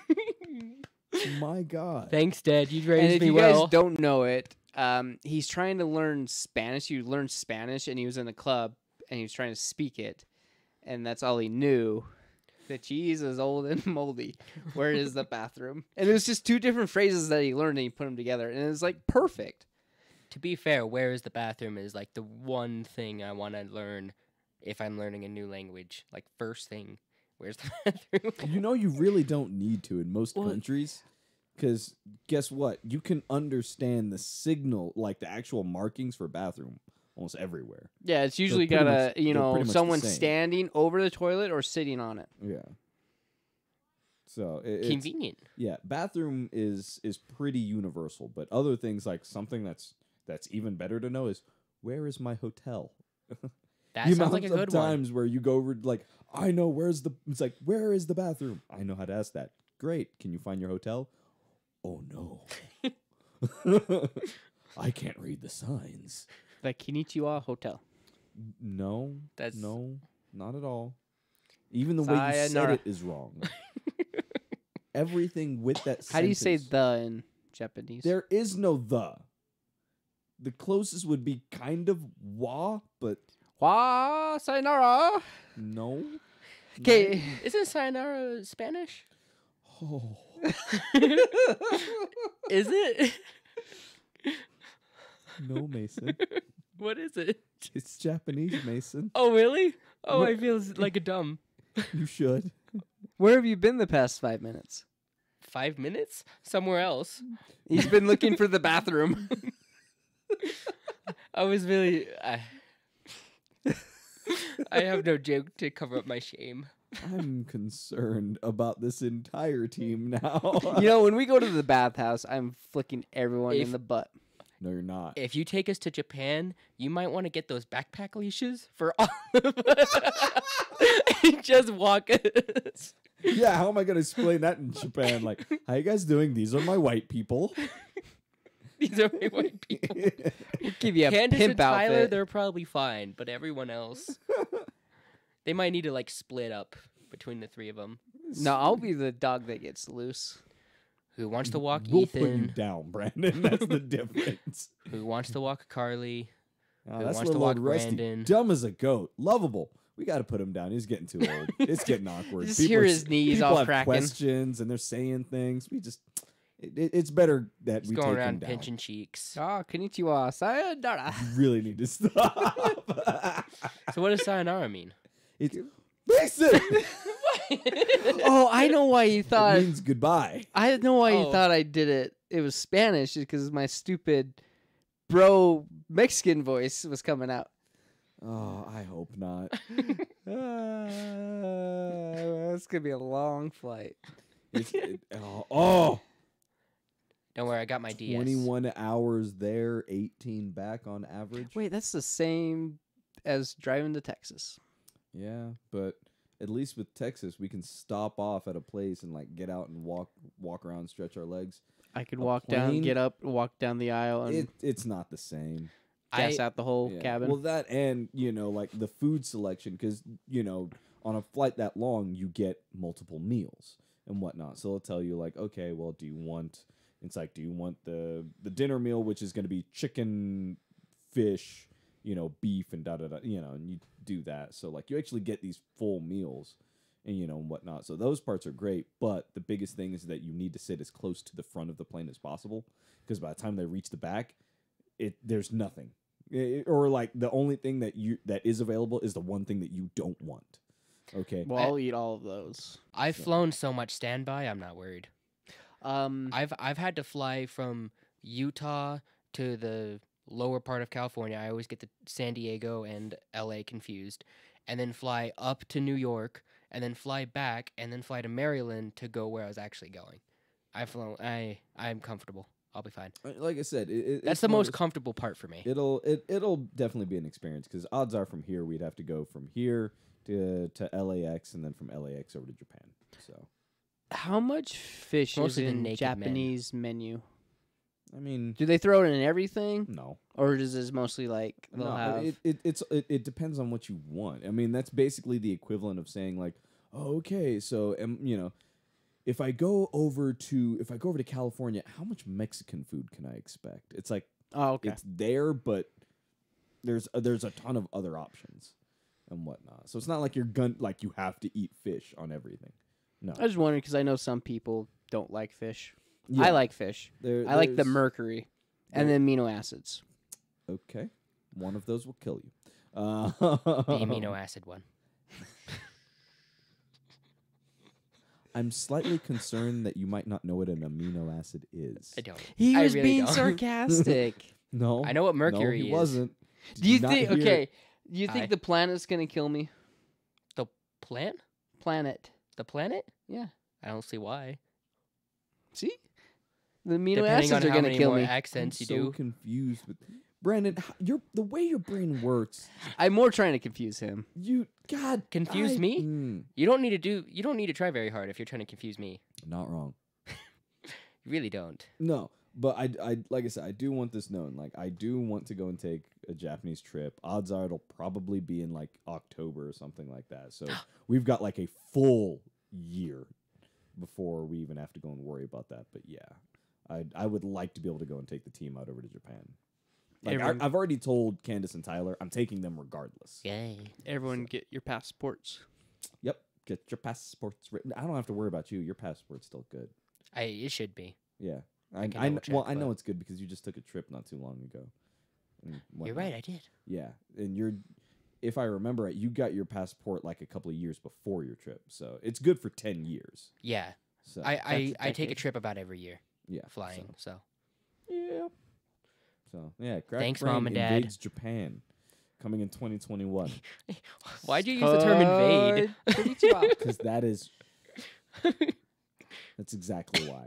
My God. Thanks, Dad. You and raised if me you well. guys don't know it, he's trying to learn Spanish. He learned Spanish, and he was in a club, and he was trying to speak it, and that's all he knew. The cheese is old and moldy. Where is the bathroom? And it was just two different phrases that he learned, and he put them together, and it was like perfect. To be fair, where is the bathroom is like the one thing I want to learn if I'm learning a new language. Like, first thing, where's the bathroom? You know, you really don't need to in most What? countries. Because guess what? You can understand the signal, like the actual markings for bathroom, almost everywhere. Yeah, it's usually pretty got much- a they're pretty much the someone same. standing over the toilet or sitting on it. Yeah. So it's, Convenient. yeah, bathroom is pretty universal, but other things like something that's even better to know is where is my hotel? That The sounds like a amount of good one. times where you go over like I know where's the it's like where is the bathroom? I know how to ask that. Great. Can you find your hotel? Oh no. I can't read the signs. The Konnichiwa Hotel. No, That's- no, not at all. Even the way you said Sayonara. it is wrong. Everything with that How do you say sentence- the in Japanese? There is no the. The closest would be kind of wa, but Wa sayonara. no. Okay. Isn't sayonara Spanish? Oh. Is it? No, Mason. What is it? It's Japanese, Mason. Oh, really? Oh, What- I feel like a dumb. You should. Where have you been the past 5 minutes? 5 minutes? Somewhere else. He's been looking for the bathroom. I was really. I have no joke to cover up my shame. I'm concerned about this entire team now. You know, when we go to the bathhouse, I'm flicking everyone If- in the butt. No, you're not. If you take us to Japan, you might want to get those backpack leashes for all of us. And just walk us. Yeah, how am I going to explain that in Japan? Like, how you guys doing? These are my white people. These are my white people. We'll give you a Candace pimp and Tyler, outfit. they're probably fine, but everyone else, they might need to like split up between the three of them. No, I'll be the dog that gets loose. Who wants to walk We'll put you Ethan? down, Brandon. That's the difference. Who wants to walk Carly? Who That's wants to little walk old Rusty. Brandon? Dumb as a goat. Lovable. We got to put him down. He's getting too old. It's getting awkward. Just hear are his knees people all have cracking. questions and they're saying things. We just, it's better that He's we going take him around down. pinching cheeks. Ah, konnichiwa, sayonara. You really need to stop. So what does sayonara mean? It's Mason. Oh, I know why you It thought. means goodbye. I know why you Oh. thought I did it. It was Spanish because my stupid bro Mexican voice was coming out. Oh, I hope not. It's gonna be a long flight. Oh, Don't worry, I got my DS. 21 hours there, 18 back on average. Wait, that's the same as driving to Texas. Yeah, but at least with Texas, we can stop off at a place and like get out and walk around, stretch our legs. I could A walk down, plane? get up, walk down the aisle, and It's not the same. gas I- out the whole Yeah. cabin. Well, that and like the food selection, because on a flight that long, you get multiple meals and whatnot. So they'll tell you like, okay, well, do you want the dinner meal, which is going to be chicken, fish, beef, and and you do that. So like you actually get these full meals and whatnot. So those parts are great, but the biggest thing is that you need to sit as close to the front of the plane as possible, because by the time they reach the back, there's nothing. Or like the only thing that is available is the one thing that you don't want. Okay. well, I'll eat all of those. I've flown so much standby, I'm not worried. I've had to fly from Utah to the lower part of California. I always get the San Diego and LA confused, and then fly up to New York, and then fly back, and then fly to Maryland to go where I was actually going. I've flown. I'm comfortable. I'll be fine. Like I said, That's it's the one of most those- comfortable part for me. It'll definitely be an experience, because odds are from here we'd have to go from here to LAX and then from LAX over to Japan. So How much fish Mostly is the in naked men. Japanese menu? I mean, Do they throw it in everything, no, or is this mostly like they'll no. have? It depends on what you want. I mean, that's basically the equivalent of saying like, oh, okay, so if I go over to California, how much Mexican food can I expect? It's like Oh, okay. it's there, but there's a ton of other options and whatnot. So it's not like you have to eat fish on everything. No, I was just wondering because I know some people don't like fish. Yeah. I like fish. I like the there's- mercury and the amino acids. Okay, one of those will kill you. The amino acid one. I'm slightly concerned that you might not know what an amino acid is. I don't. He I was really being don't. sarcastic. No, I know what mercury no, he is. wasn't. Did Do you not think? hear- Okay. Do you think I- the planet's gonna kill me? The plant? Planet. The planet? Yeah. I don't see why. See, the amino Depending acids on are how gonna many kill more me. accents I'm you so do. confused with Brandon. The way your brain works. I'm more trying to confuse him. God, Confuse me? You don't need to try very hard if you're trying to confuse me. Not wrong. You really don't. No. But I like I said, I do want this known. Like, I do want to go and take a Japanese trip. Odds are it'll probably be in like October or something like that. So we've got like a full year before we even have to go and worry about that. But yeah, I would like to be able to go and take the team out over to Japan. Like, I've already told Candace and Tyler I'm taking them regardless. Yay. Everyone get your passports. Yep, get your passports written. I don't have to worry about you. Your passport's still good. It should be. Yeah. I can I double-check, know but- it's good because you just took a trip not too long ago. and You're whatnot. right, I did. Yeah, and if I remember right, you got your passport like a couple of years before your trip, so it's good for 10 years. Yeah. So I take a trip about every year yeah, flying, so. yeah. So yeah, Crack Thanks, Brain Mom and Dad. invades Japan, coming in 2021. Why'd you use the term invade? Because that's exactly why.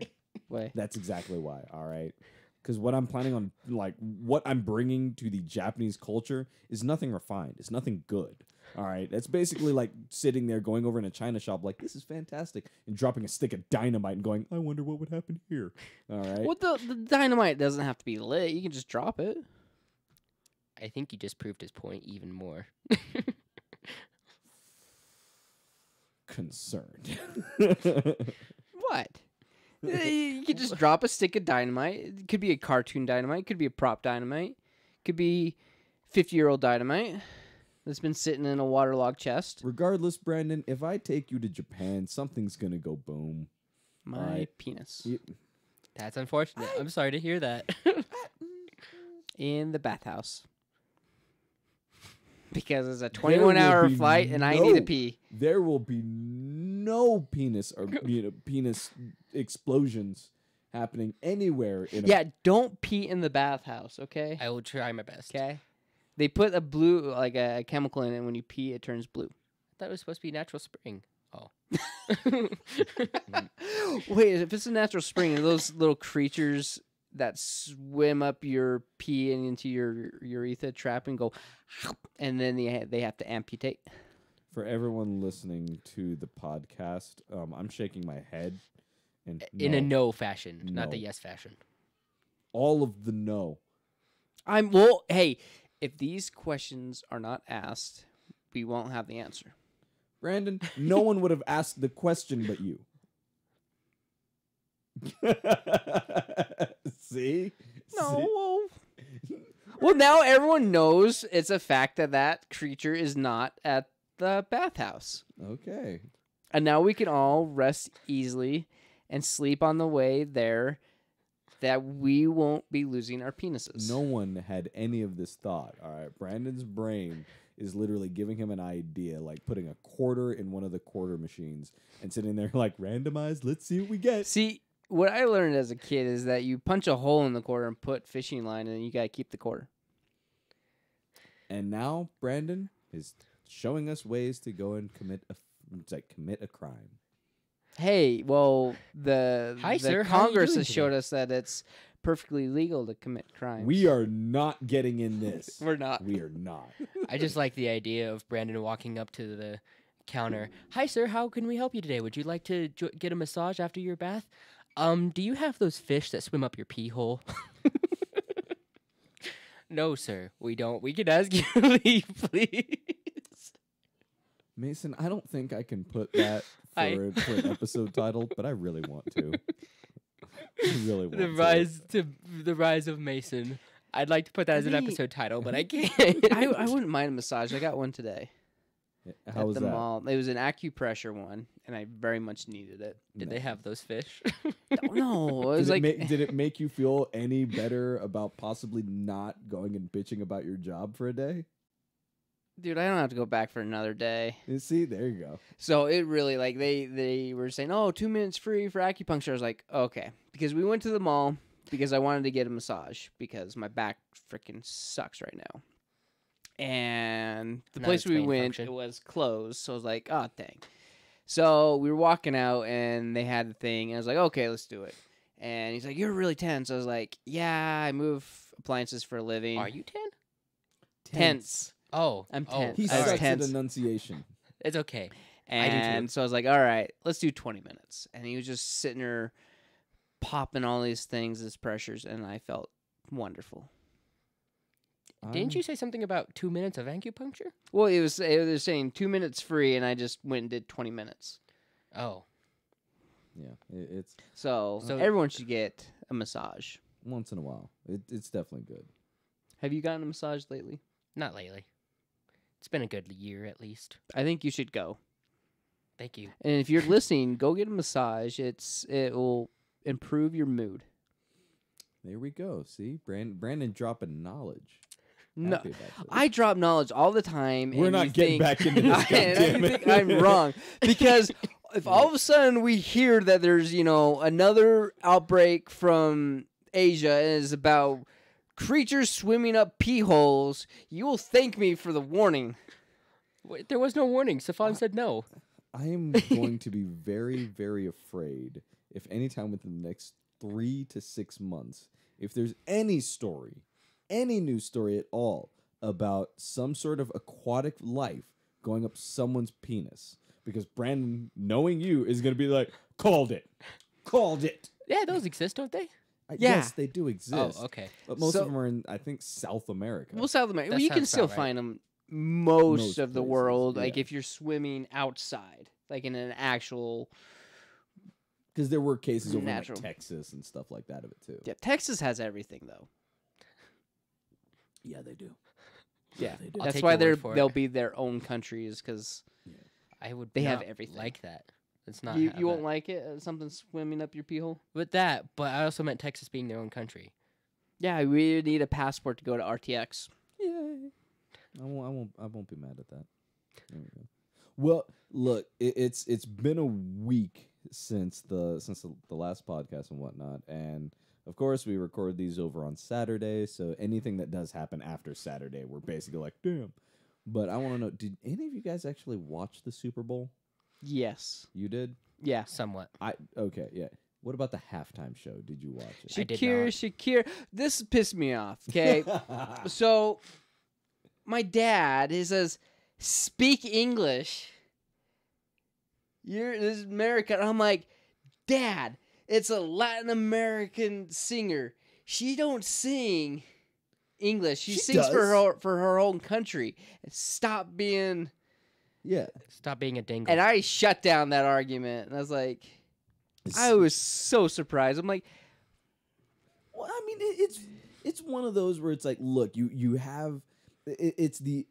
Way. That's exactly why. All right. Because what I'm planning on, like, what I'm bringing to the Japanese culture is nothing refined. It's nothing good. All right. It's basically like sitting there, going over in a China shop, like, this is fantastic, and dropping a stick of dynamite and going, I wonder what would happen here. All right. Well, the dynamite doesn't have to be lit. You can just drop it. I think he just proved his point even more. Concerned. What? You could just drop a stick of dynamite. It could be a cartoon dynamite. It could be a prop dynamite. It could be 50-year-old dynamite that's been sitting in a waterlogged chest. Regardless, Brandon, if I take you to Japan, something's going to go boom. My Alright. penis. That's unfortunate. I'm sorry to hear that. In the bathhouse. Because it's a 21-hour be flight and I need to no- pee. There will be no penis or penis explosions happening anywhere in Yeah, don't pee in the bathhouse, okay? I will try my best. Okay. They put a blue, like a chemical in it. When you pee, it turns blue. I thought it was supposed to be natural spring. Oh. Wait, if it's a natural spring, are those little creatures that swim up your pee and into your urethra trap and go, and then they have to amputate? For everyone listening to the podcast, I'm shaking my head. And In a no fashion, not the No. yes fashion. all of the no. Hey, if these questions are not asked, we won't have the answer. Brandon, no one would have asked the question but you. See? No. Well, now everyone knows it's a fact that creature is not at the bathhouse. Okay. And now we can all rest easily and sleep on the way there, that we won't be losing our penises. No one had any of this thought. All right. Brandon's brain is literally giving him an idea, like putting a quarter in one of the quarter machines and sitting there like, randomized, let's see what we get. See, what I learned as a kid is that you punch a hole in the quarter and put fishing line, and you got to keep the quarter. And now Brandon is showing us ways to go and commit a crime. Hey, well, Hi, sir. How are you Congress doing has showed today? us that it's perfectly legal to commit crimes. We are not getting in this. We're not. We are not. I just like the idea of Brandon walking up to the counter. Hi, sir. How can we help you today? Would you like to get a massage after your bath? Do you have those fish that swim up your pee hole? No, sir. We don't. We can ask you to leave, please. Mason, I don't think I can put that for an episode title, but I really want to. I really want The rise of Mason. I'd like to put that as an I mean- episode title, but I can't. I wouldn't mind a massage. I got one today How at was the that? mall. It was an acupressure one, and I very much needed it. Did they have those fish? No, it was like Did it make you feel any better about possibly not going and bitching about your job for a day? dude, I don't have to go back for another day. You see, there you go. So it really, like, they were saying, oh, 2 minutes free for acupuncture. I was like, okay. Because we went to the mall because I wanted to get a massage because my back freaking sucks right now. And the Not place its we main went, function. it was closed. So I was like, oh, dang. So we were walking out and they had the thing. And I was like, okay, let's do it. And he's like, you're really tense. I was like, yeah, I move appliances for a living. Are you 10? Tense. Oh, I'm oh, 10. He I was sucks tense. at enunciation. It's okay. I do too. And so I was like, all right, let's do 20 minutes. And he was just sitting there popping all these things as pressures, and I felt wonderful. Didn't you say something about 2 minutes of acupuncture? Well, it was saying 2 minutes free, and I just went and did 20 minutes. Oh. Yeah, it's So So- everyone should get a massage. once in a while. It's definitely good. Have you gotten a massage lately? Not lately. It's been a good year at least. I think you should go. Thank you. And if you're listening, go get a massage. It will improve your mood. There we go. See, Brandon dropping knowledge. No, Happy about this. I drop knowledge all the time. We're and not you getting think- back into this. and you goddammit. think I'm wrong because if all of a sudden we hear that there's another outbreak from Asia and is about creatures swimming up pee holes, you will thank me for the warning. Wait, there was no warning. Safan said no. I am going to be very, very afraid if anytime within the next 3 to 6 months, if there's any story, any news story at all about some sort of aquatic life going up someone's penis. Because Brandon, knowing you, is going to be like, called it. Called it. Yeah, those exist, don't they? Yeah. Yes, they do exist. Oh, okay. But most So- of them are in, I think, South America. Well, South America, That you can sounds still about right. find them most Most of the places, world. Like yeah. if you're swimming outside, like in an actual. Because there were cases over in Natural. like Texas and stuff like that of it, too. Yeah, Texas has everything though. Yeah, they do. Yeah, they do. I'll that's take why your word for it. they'll be their own countries because I would. They have not everything. like that. It's not. you have won't that. like it. Something swimming up your pee hole. But that. But I also meant Texas being their own country. Yeah, we need a passport to go to RTX. Yay. I won't be mad at that. There we go. Well, look, it's been a week since the last podcast and whatnot, and of course we record these over on Saturday, so anything that does happen after Saturday, we're basically like, damn. But I want to know, did any of you guys actually watch the Super Bowl? Yes. You did? Yeah. Somewhat. Okay, yeah. What about the halftime show? Did you watch it? I did Shakira. This pissed me off. Okay. So, my dad, he says, "Speak English." This is American. I'm like, Dad, it's a Latin American singer. She don't sing English. She sings does. for her own country. Stop being. Yeah. Stop being a dingle. And I shut down that argument. And I was like, I was so surprised. I'm like, Well, I mean, it's one of those where it's like, look, you have it's the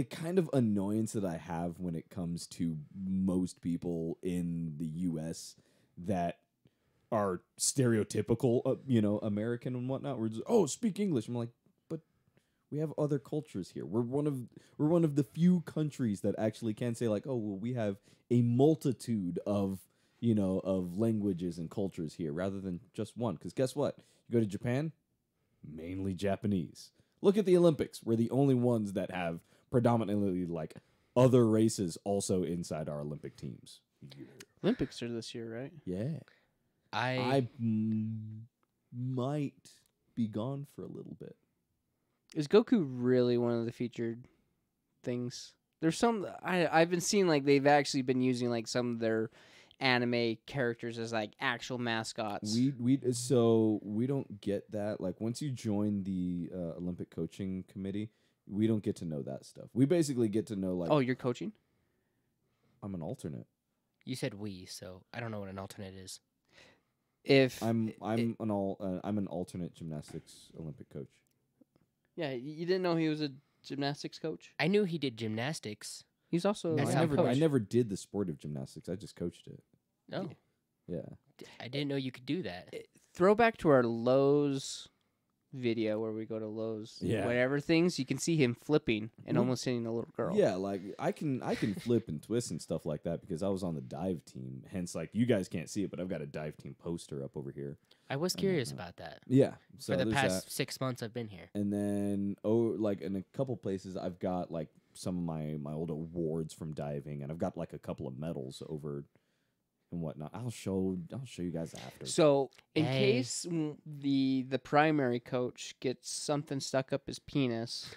kind of annoyance that I have when it comes to most people in the U.S. that are stereotypical, American and whatnot. We're just, speak English. I'm like, but we have other cultures here. We're one of the few countries that actually can say like, we have a multitude of languages and cultures here rather than just one. Because guess what? You go to Japan, mainly Japanese. Look at the Olympics. We're the only ones that have predominantly like other races also inside our Olympic teams. Olympics are this year, right? Yeah. I Might be gone for a little bit. Is Goku really one of the featured things? There's some I've been seeing like they've actually been using like some of their anime characters as like actual mascots. We don't get that. Like once you join the Olympic coaching committee, we don't get to know that stuff. We basically get to know like, Oh, you're coaching? I'm an alternate. You said we, so I don't know what an alternate is. If I'm an alternate gymnastics Olympic coach. yeah, you didn't know he was a gymnastics coach? I knew he did gymnastics. He's also That's I how never I coach. never did the sport of gymnastics. I just coached it. No, Yeah. I didn't know you could do that. throwback to our Lowe's video where we go to Lowe's. Yeah. Whatever things, you can see him flipping and Well, almost hitting a little girl. Yeah, like I can flip and twist and stuff like that because I was on the dive team. Hence, like you guys can't see it, but I've got a dive team poster up over here. I was curious about that. Yeah. So For the there's past that. 6 months I've been here. And then like in a couple places I've got like some of my old awards from diving, and I've got like a couple of medals over and whatnot. I'll show you guys after. So in Hey. case the primary coach gets something stuck up his penis,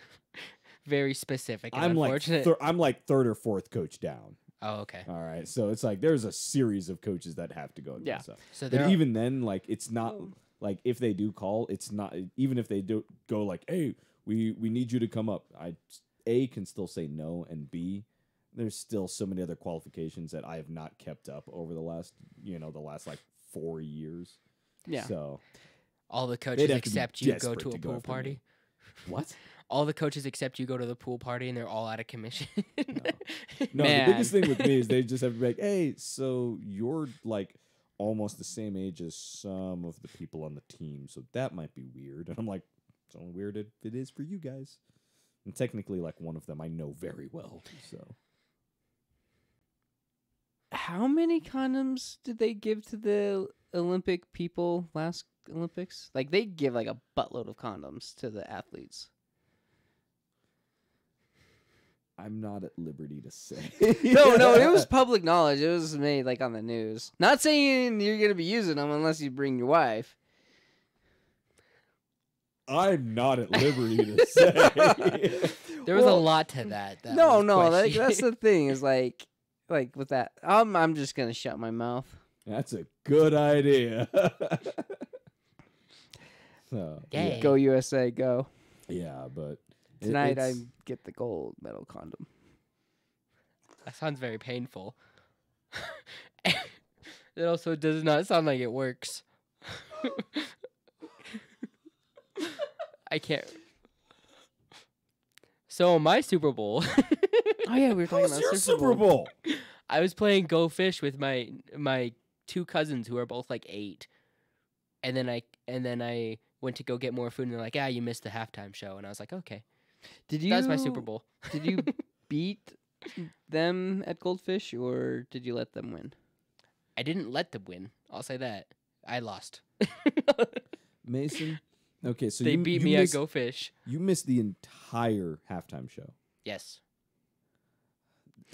Very specific and I'm like unfortunate. I'm like third or fourth coach down. Oh, okay. All right, so it's like there's a series of coaches that have to go. Yeah. So but they're even then, like it's not like if they do call, it's not even if they do go like, hey, we need you to come up. I can still say no, and B, there's still so many other qualifications that I have not kept up over the last like 4 years. Yeah. So all the They'd coaches have to be except you go desperate to a to go pool after party. me. What? All the coaches except you go to the pool party, and they're all out of commission. No, Man. the biggest thing with me is they just have to be like, hey, so you're like almost the same age as some of the people on the team, so that might be weird. And I'm like, it's only weird if it is for you guys. And technically, like one of them I know very well. So How many condoms did they give to the Olympic people last Olympics? Like they give like a buttload of condoms to the athletes. I'm not at liberty to say. No, it was public knowledge. It was made like on the news. Not saying you're gonna be using them unless you bring your wife. I'm not at liberty to say. There was a Well, lot to that. No, was like, questioned. that's the thing is like with that. I'm just gonna shut my mouth. That's a good idea. So, Dang. Go USA, go! yeah, but Tonight it's- I get the gold medal condom. That sounds very painful. It also does not sound like it works. I can't. So my Super Bowl, Oh yeah, we were How talking was about your Super Bowl? I was playing Go Fish with my two cousins who are both like 8, and then I went to go get more food, and they're like, "Yeah, you missed the halftime show," and I was like, "Okay." Did you? That was my Super Bowl. Did you beat them at Goldfish, or did you let them win? I didn't let them win. I'll say that. I lost. Mason. Okay, so They you, beat you me missed, at Go Fish. You missed the entire halftime show. Yes.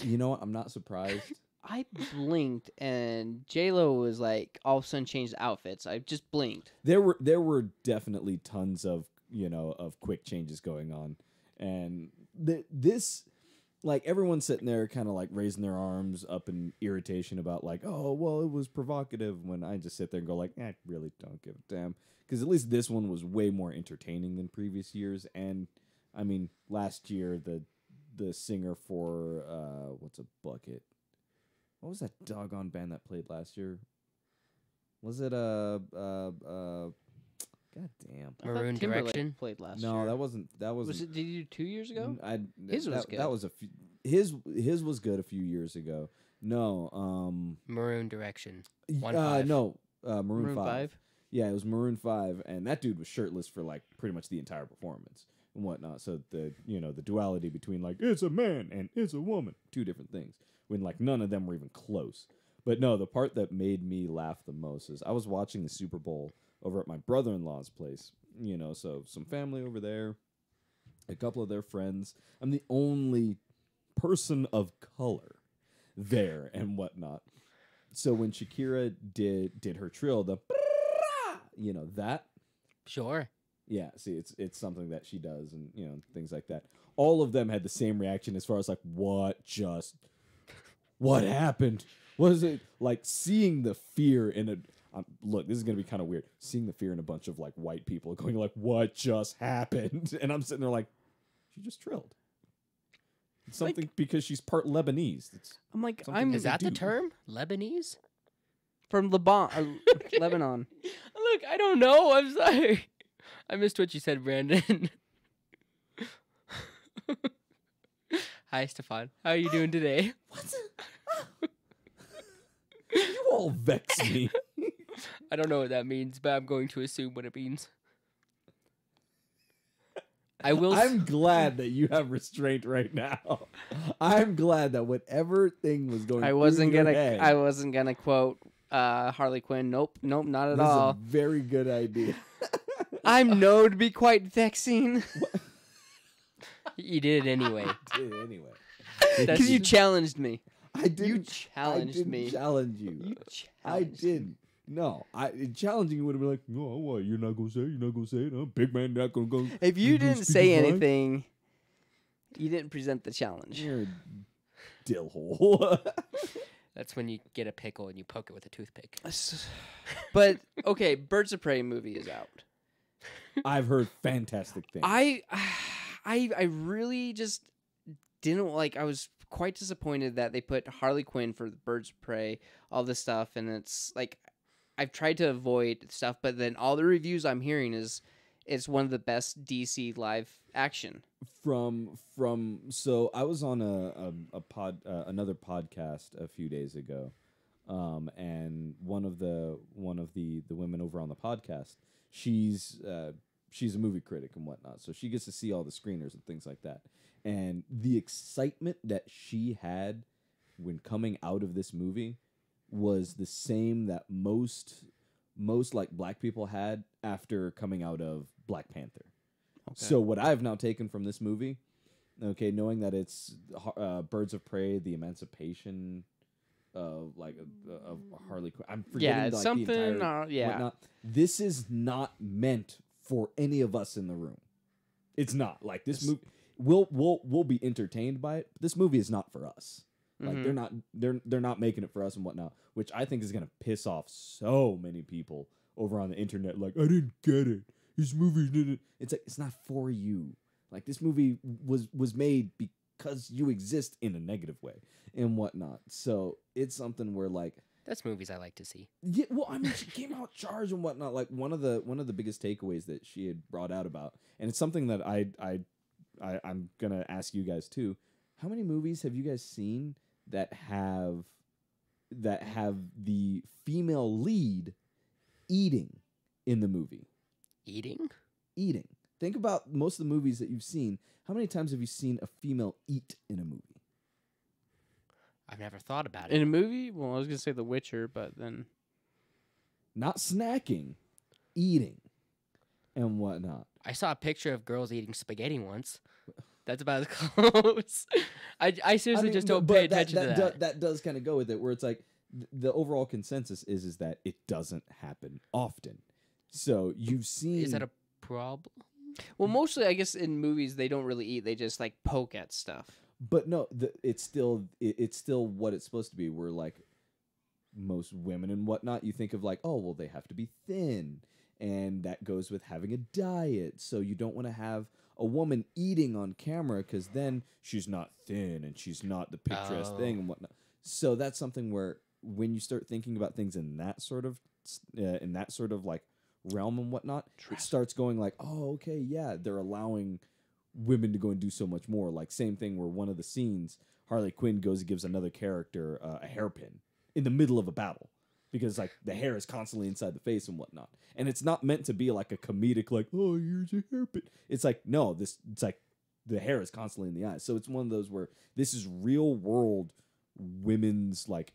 You know what? I'm not surprised. I blinked, and J Lo was like all of a sudden changed outfits. I just blinked. There were definitely tons of of quick changes going on, and this like everyone's sitting there kind of like raising their arms up in irritation about like, oh well, it was provocative, when I just sit there and go like, I really don't give a damn, because at least this one was way more entertaining than previous years. And I mean, last year the singer for what's a bucket? What was that doggone band that played last year? Was it God damn. I thought Maroon Timberlake Direction? played last year. No, that wasn't. Was it? Did you do 2 years ago? His was good. That was a few, his was good a few years ago. No, Maroon Direction. no, Maroon Maroon 5. Yeah, it was Maroon 5, and that dude was shirtless for like pretty much the entire performance and whatnot. So the the duality between like it's a man and it's a woman, two different things, when like none of them were even close. But no, the part that made me laugh the most is I was watching the Super Bowl over at my brother-in-law's place. So some family over there, a couple of their friends. I'm the only person of color there and whatnot. So when Shakira did her trill, the that, Sure. yeah, see, it's something that she does, and things like that. All of them had the same reaction as far as like, what happened? Was it like seeing the fear in a look, this is going to be kind of weird. Seeing the fear in a bunch of like white people going like, what just happened? And I'm sitting there like, she just trilled. It's something because she's part Lebanese. I'm like, something Is that the do. term? Lebanese? from Lebanon. Look, I don't know. I'm sorry. I missed what you said, Brandon. Hi, Stefan. How are you doing today? You all vex me. I don't know what that means, but I'm going to assume what it means. I will. I'm glad that you have restraint right now. I'm glad that whatever thing was going I through wasn't your gonna. head, I wasn't gonna quote Harley Quinn. Nope, not at this is a all. very good idea. I'm known to be quite vexing You did it anyway. Anyway, because you challenged me. I didn't. You challenged I didn't me. challenge you. You I challenged didn't. No, challenging you would have been like, no, what? You're not gonna say it. You're not gonna say it. Huh? Big man, not gonna go. If you you're gonna didn't speak say his mind? anything, you didn't present the challenge. You're dill hole. That's when you get a pickle and you poke it with a toothpick. But okay, Birds of Prey movie is out. I've heard fantastic things. I really just didn't like. I was quite disappointed that they put Harley Quinn for the Birds of Prey, all this stuff, and it's like I've tried to avoid stuff, but then all the reviews I'm hearing is it's one of the best DC live action. So I was on another podcast a few days ago, and one of the women over on the podcast, she's a movie critic and whatnot, so she gets to see all the screeners and things like that. And the excitement that she had when coming out of this movie was the same that most like black people had after coming out of Black Panther. Okay. So what I've now taken from this movie, okay, knowing that it's Birds of Prey, the emancipation of Harley Quinn. I'm forgetting it's something. The entire whatnot. This is not meant for any of us in the room. It's not like this movie. We'll be entertained by it. But this movie is not for us. Like they're not making it for us and whatnot, which I think is gonna piss off so many people over on the internet. Like, I didn't get it. This movie didn't. It's like, it's not for you. Like, this movie was made because you exist in a negative way and whatnot. So it's something where like that's movies I like to see. Yeah, well, I mean, she came out charged and whatnot. Like one of the biggest takeaways that she had brought out about, and it's something that I'm gonna ask you guys too. How many movies have you guys seen that have the female lead eating in the movie? Eating. Think about most of the movies that you've seen. How many times have you seen a female eat in a movie? I've never thought about it. In a movie? Well, I was going to say The Witcher, but then... Not snacking. Eating. And whatnot. I saw a picture of girls eating spaghetti once. That's about as close. I seriously just don't pay attention to that. That does kind of go with it, where it's like, the overall consensus is that it doesn't happen often. So you've seen... Is that a problem? Well, mostly, I guess, in movies, they don't really eat. They just, like, poke at stuff. But no, it's still what it's supposed to be. Where, like, most women and whatnot, you think of, like, oh, well, they have to be thin. And that goes with having a diet. So you don't want to have a woman eating on camera because then she's not thin and she's not the picturesque thing and whatnot. So that's something where when you start thinking about things in that sort of like realm and whatnot, it starts going like, oh, okay, yeah, they're allowing women to go and do so much more. Like, same thing where one of the scenes, Harley Quinn goes and gives another character a hairpin in the middle of a battle because like the hair is constantly inside the face and whatnot. And it's not meant to be like a comedic, like, oh, here's a hairpin. It's like, no, it's like the hair is constantly in the eyes. So it's one of those where this is real world women's like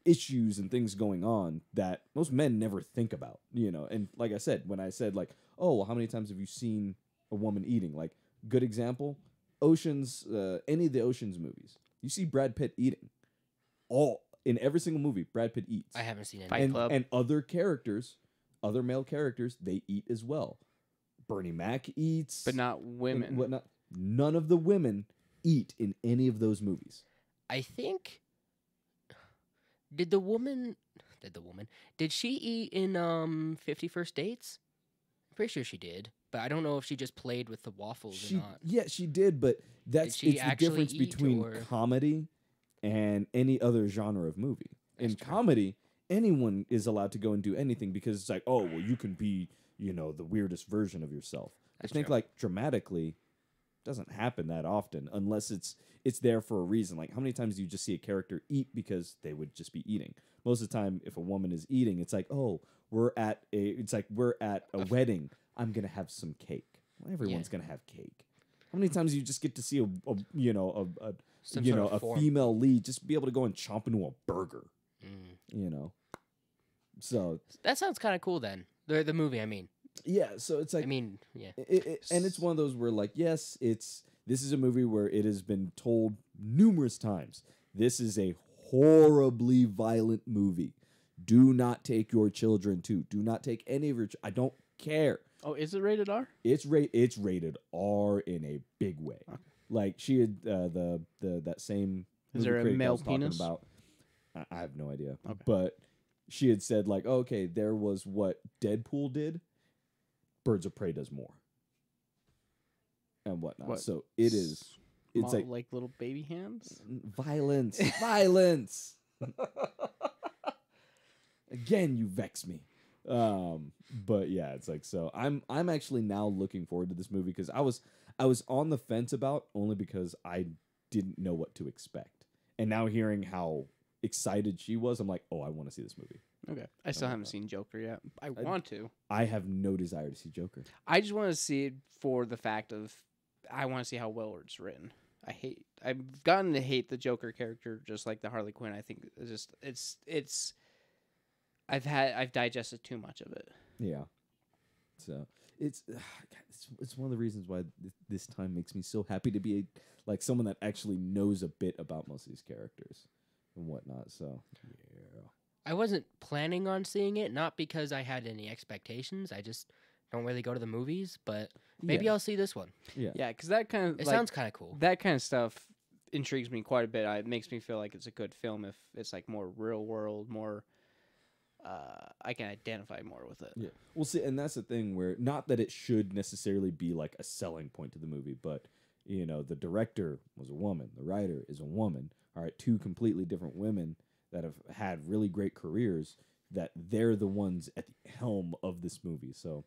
issues and things going on that most men never think about, And like I said, when I said like, oh, well, how many times have you seen a woman eating? Like, good example, Oceans, any of the Oceans movies, you see Brad Pitt eating. In every single movie, Brad Pitt eats. I haven't seen any. Fight Club. And other male characters, they eat as well. Bernie Mac eats, but not women. Whatnot. None of the women eat in any of those movies. I think. Did she eat in 50 First Dates? I'm pretty sure she did, but I don't know if she just played with the waffles or not. Yeah, she did, but it's the difference between comedy and any other genre of movie. In comedy, anyone is allowed to go and do anything because it's like, oh, well, you can be, the weirdest version of yourself. I think like dramatically doesn't happen that often unless it's there for a reason. Like, how many times do you just see a character eat because they would just be eating? Most of the time, if a woman is eating, it's like, oh, we're at a wedding. I'm gonna have some cake. Well, everyone's gonna have cake. How many times do you just get to see a female lead just be able to go and chomp into a burger? So that sounds kind of cool. Then the movie, I mean. Yeah, so it's like, and it's one of those where like, yes, this is a movie where it has been told numerous times. This is a horribly violent movie. Do not take your children to. Do not take any of your. I don't care. Oh, is it rated R? It's rated R in a big way. Okay. Like she had that same Is movie there a critic I male was talking penis? about. I have no idea. Okay. But she had said like, okay, there was what Deadpool did. Birds of Prey does more. And whatnot. What? So it is. It's like little baby hands. violence. Violence. Again, you vex me. But yeah, it's like so. I'm actually now looking forward to this movie because I was on the fence about only because I didn't know what to expect, and now hearing how excited she was, I'm like, oh, I want to see this movie. Okay, I still haven't seen Joker yet. I want to. I have no desire to see Joker. I just want to see it for the fact of I want to see how well it's written. I've gotten to hate the Joker character just like the Harley Quinn. I think it's I've digested too much of it. Yeah. So it's one of the reasons why this time makes me so happy to be like someone that actually knows a bit about most of these characters and whatnot. So yeah. I wasn't planning on seeing it, not because I had any expectations. I just don't really go to the movies, but maybe Yeah. I'll see this one. Yeah, because that kind of It sounds kind of cool. that kind of stuff intrigues me quite a bit. It makes me feel like it's a good film if it's like more real world, more. I can identify more with it. Yeah. Well, see, and that's the thing where not that it should necessarily be like a selling point to the movie, but you know, the director was a woman, the writer is a woman. All right, two completely different women that have had really great careers. That they're the ones at the helm of this movie. So,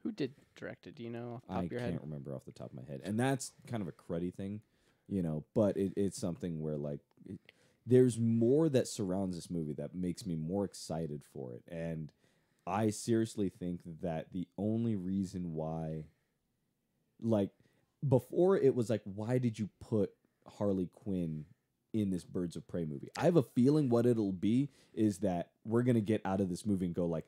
Who did direct it? Do you know off the top I of your can't head? remember off the top of my head, and that's kind of a cruddy thing, you know. But it's something where like. There's more that surrounds this movie that makes me more excited for it. And I seriously think that the only reason why, like, before it was like, why did you put Harley Quinn in this Birds of Prey movie? I have a feeling what it'll be is that we're going to get out of this movie and go like,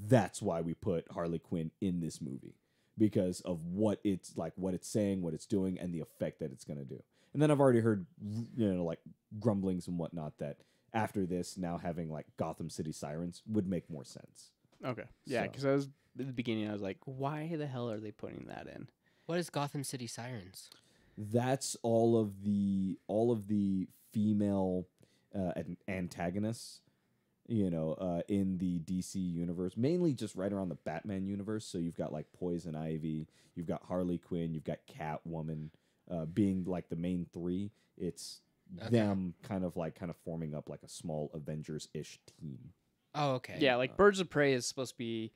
that's why we put Harley Quinn in this movie. Because of what it's like, what it's saying, what it's doing, and the effect that it's going to do. And then I've already heard, you know, like grumblings and whatnot that after this, now having like Gotham City Sirens would make more sense. Okay. Yeah, So. because I was at the beginning. I was like, why the hell are they putting that in? What is Gotham City Sirens? That's all of the female antagonists, you know, in the DC universe, mainly just right around the Batman universe. So you've got like Poison Ivy, you've got Harley Quinn, you've got Catwoman. Being like the main three, it's them kind of forming up like a small Avengers-ish team. Oh, okay. Yeah, like Birds of Prey is supposed to be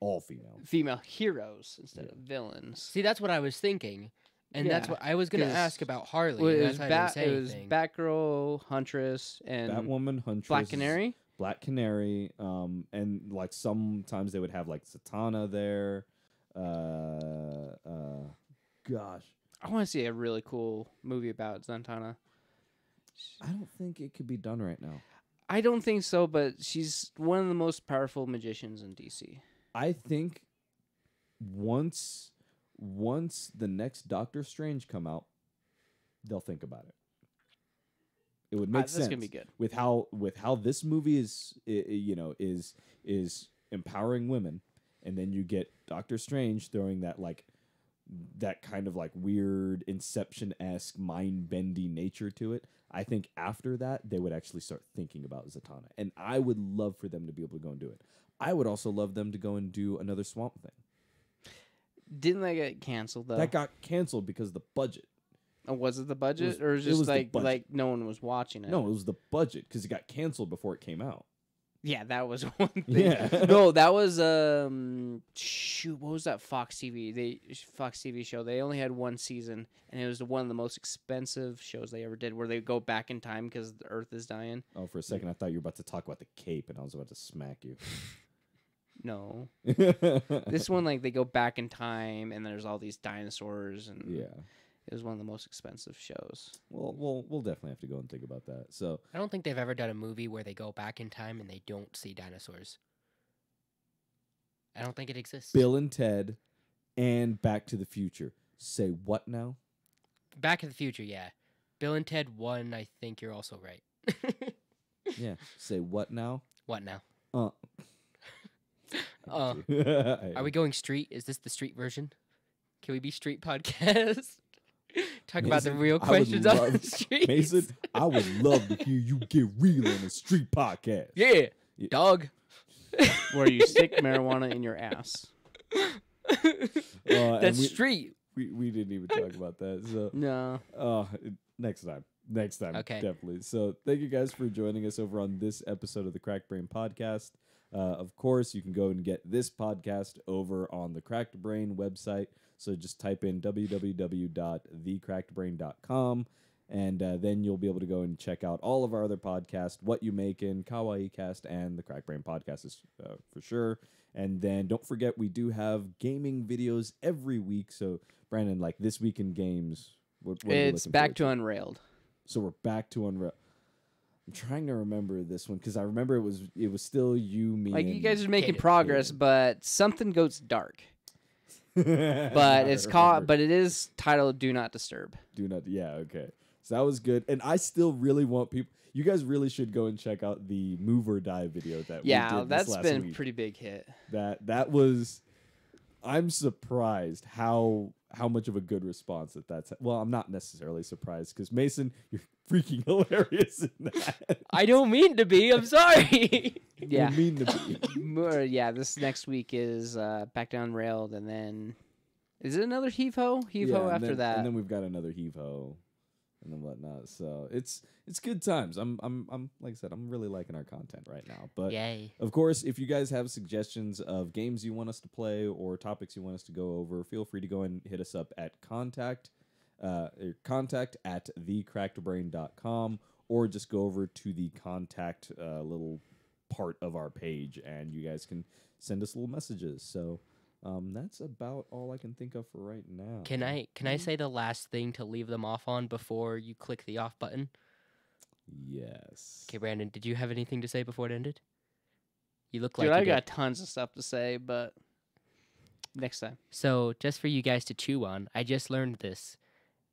All female. female heroes instead of villains. See, that's what I was thinking. And that's Yeah, what I was going to 'cause- ask about Harley. Well, and it was that's why I didn't say it was anything. Batgirl, Huntress, and Batwoman, Huntress, Black Canary. Black Canary, and like sometimes they would have like Zatanna there. Gosh, I want to see a really cool movie about Zatanna. I don't think it could be done right now. I don't think so, but she's one of the most powerful magicians in DC. I think once the next Doctor Strange come out, they'll think about it. It would make That's sense. gonna be good. with how this movie is empowering women, and then you get Doctor Strange throwing that kind of like weird Inception-esque mind-bendy nature to it. I think after that they would actually start thinking about Zatanna, and I would love for them to be able to go and do it. I would also love them to go and do another Swamp Thing. Didn't that get canceled though? That got canceled because of the budget. Oh, was it the budget, was- or was it just was the like budget. no one was watching it? No, it was the budget because it got canceled before it came out. Yeah, that was one thing. Yeah. No, that was shoot, what was that Fox TV show? They only had one season, and it was one of the most expensive shows they ever did, where they go back in time because the Earth is dying. Oh, for a second I thought you were about to talk about the Cape, and I was about to smack you. No, this one like they go back in time, and there's all these dinosaurs, and Yeah. it was one of the most expensive shows. Well, we'll definitely have to go and think about that. So I don't think they've ever done a movie where they go back in time and they don't see dinosaurs. I don't think it exists. Bill and Ted and Back to the Future. Say what now? Back to the Future, yeah. Bill and Ted 1, I think you're also right. Yeah. Say what now? What now? Uh. Are we going street? Is this the street version? Can we be street podcast? Talk about the Mason, real I would questions on the love- street. Mason, I would love to hear you get real on a street podcast. Yeah, dog. Where you stick marijuana in your ass. And That's street. we didn't even talk about that. So No. next time, Okay. definitely. So thank you guys for joining us over on this episode of the Cracked Brain Podcast. Of course, you can go and get this podcast over on the Cracked Brain website. So just type in www.thecrackedbrain.com, and then you'll be able to go and check out all of our other podcasts, What You Makin', Kawaii Cast, and the Cracked Brain Podcast is for sure. And then don't forget, we do have gaming videos every week. So Brandon, like this week in games, what are you It's looking back forward to Unrailed. So we're back to Unreal. I'm trying to remember this one because I remember it was still you, me, Like, and you guys are making Kaden. progress, but something goes dark. But it's called. But it is titled "Do Not Disturb." Do not. Yeah. Okay. So that was good, and I still really want people. You guys really should go and check out the Move or Die video that we Yeah, did this that's last been week. a pretty big hit. That was. I'm surprised how much of a good response that's. Well, I'm not necessarily surprised because Mason, you're freaking hilarious in that. I don't mean to be. I'm sorry. Yeah. You mean to be. Yeah, this next week is back down railed, and then is it another heave ho? Heave ho and after then, that. and then we've got another heave ho, and then whatnot. So it's good times. I'm like I said, I'm really liking our content right now. But Yay. of course, if you guys have suggestions of games you want us to play or topics you want us to go over, feel free to go and hit us up at contact at thecrackedbrain.com, or just go over to the contact little part of our page, and you guys can send us little messages. So that's about all I can think of for right now. Can I say the last thing to leave them off on before you click the off button? Yes. Okay, Brandon, did you have anything to say before it ended? You look Dude, like I you got did. tons of stuff to say, but next time. So, just for you guys to chew on, I just learned this.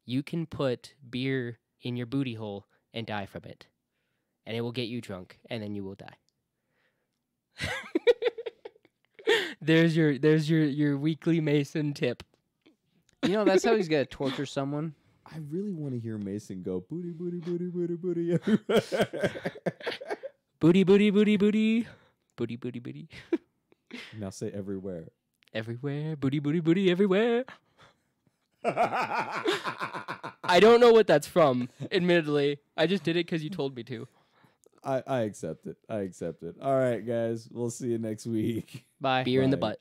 You can put beer in your booty hole and die from it. And it will get you drunk, and then you will die. There's your weekly Mason tip. You know, that's how he's gonna torture someone. I really want to hear Mason go booty, booty, booty, booty, booty everywhere. Booty, booty, booty, booty. Booty, booty, booty. Now say everywhere. Everywhere. Booty, booty, booty, everywhere. I don't know what that's from, admittedly. I just did it because you told me to. I accept it. I accept it. All right, guys. We'll see you next week. Bye. Beer in the Bye. butt.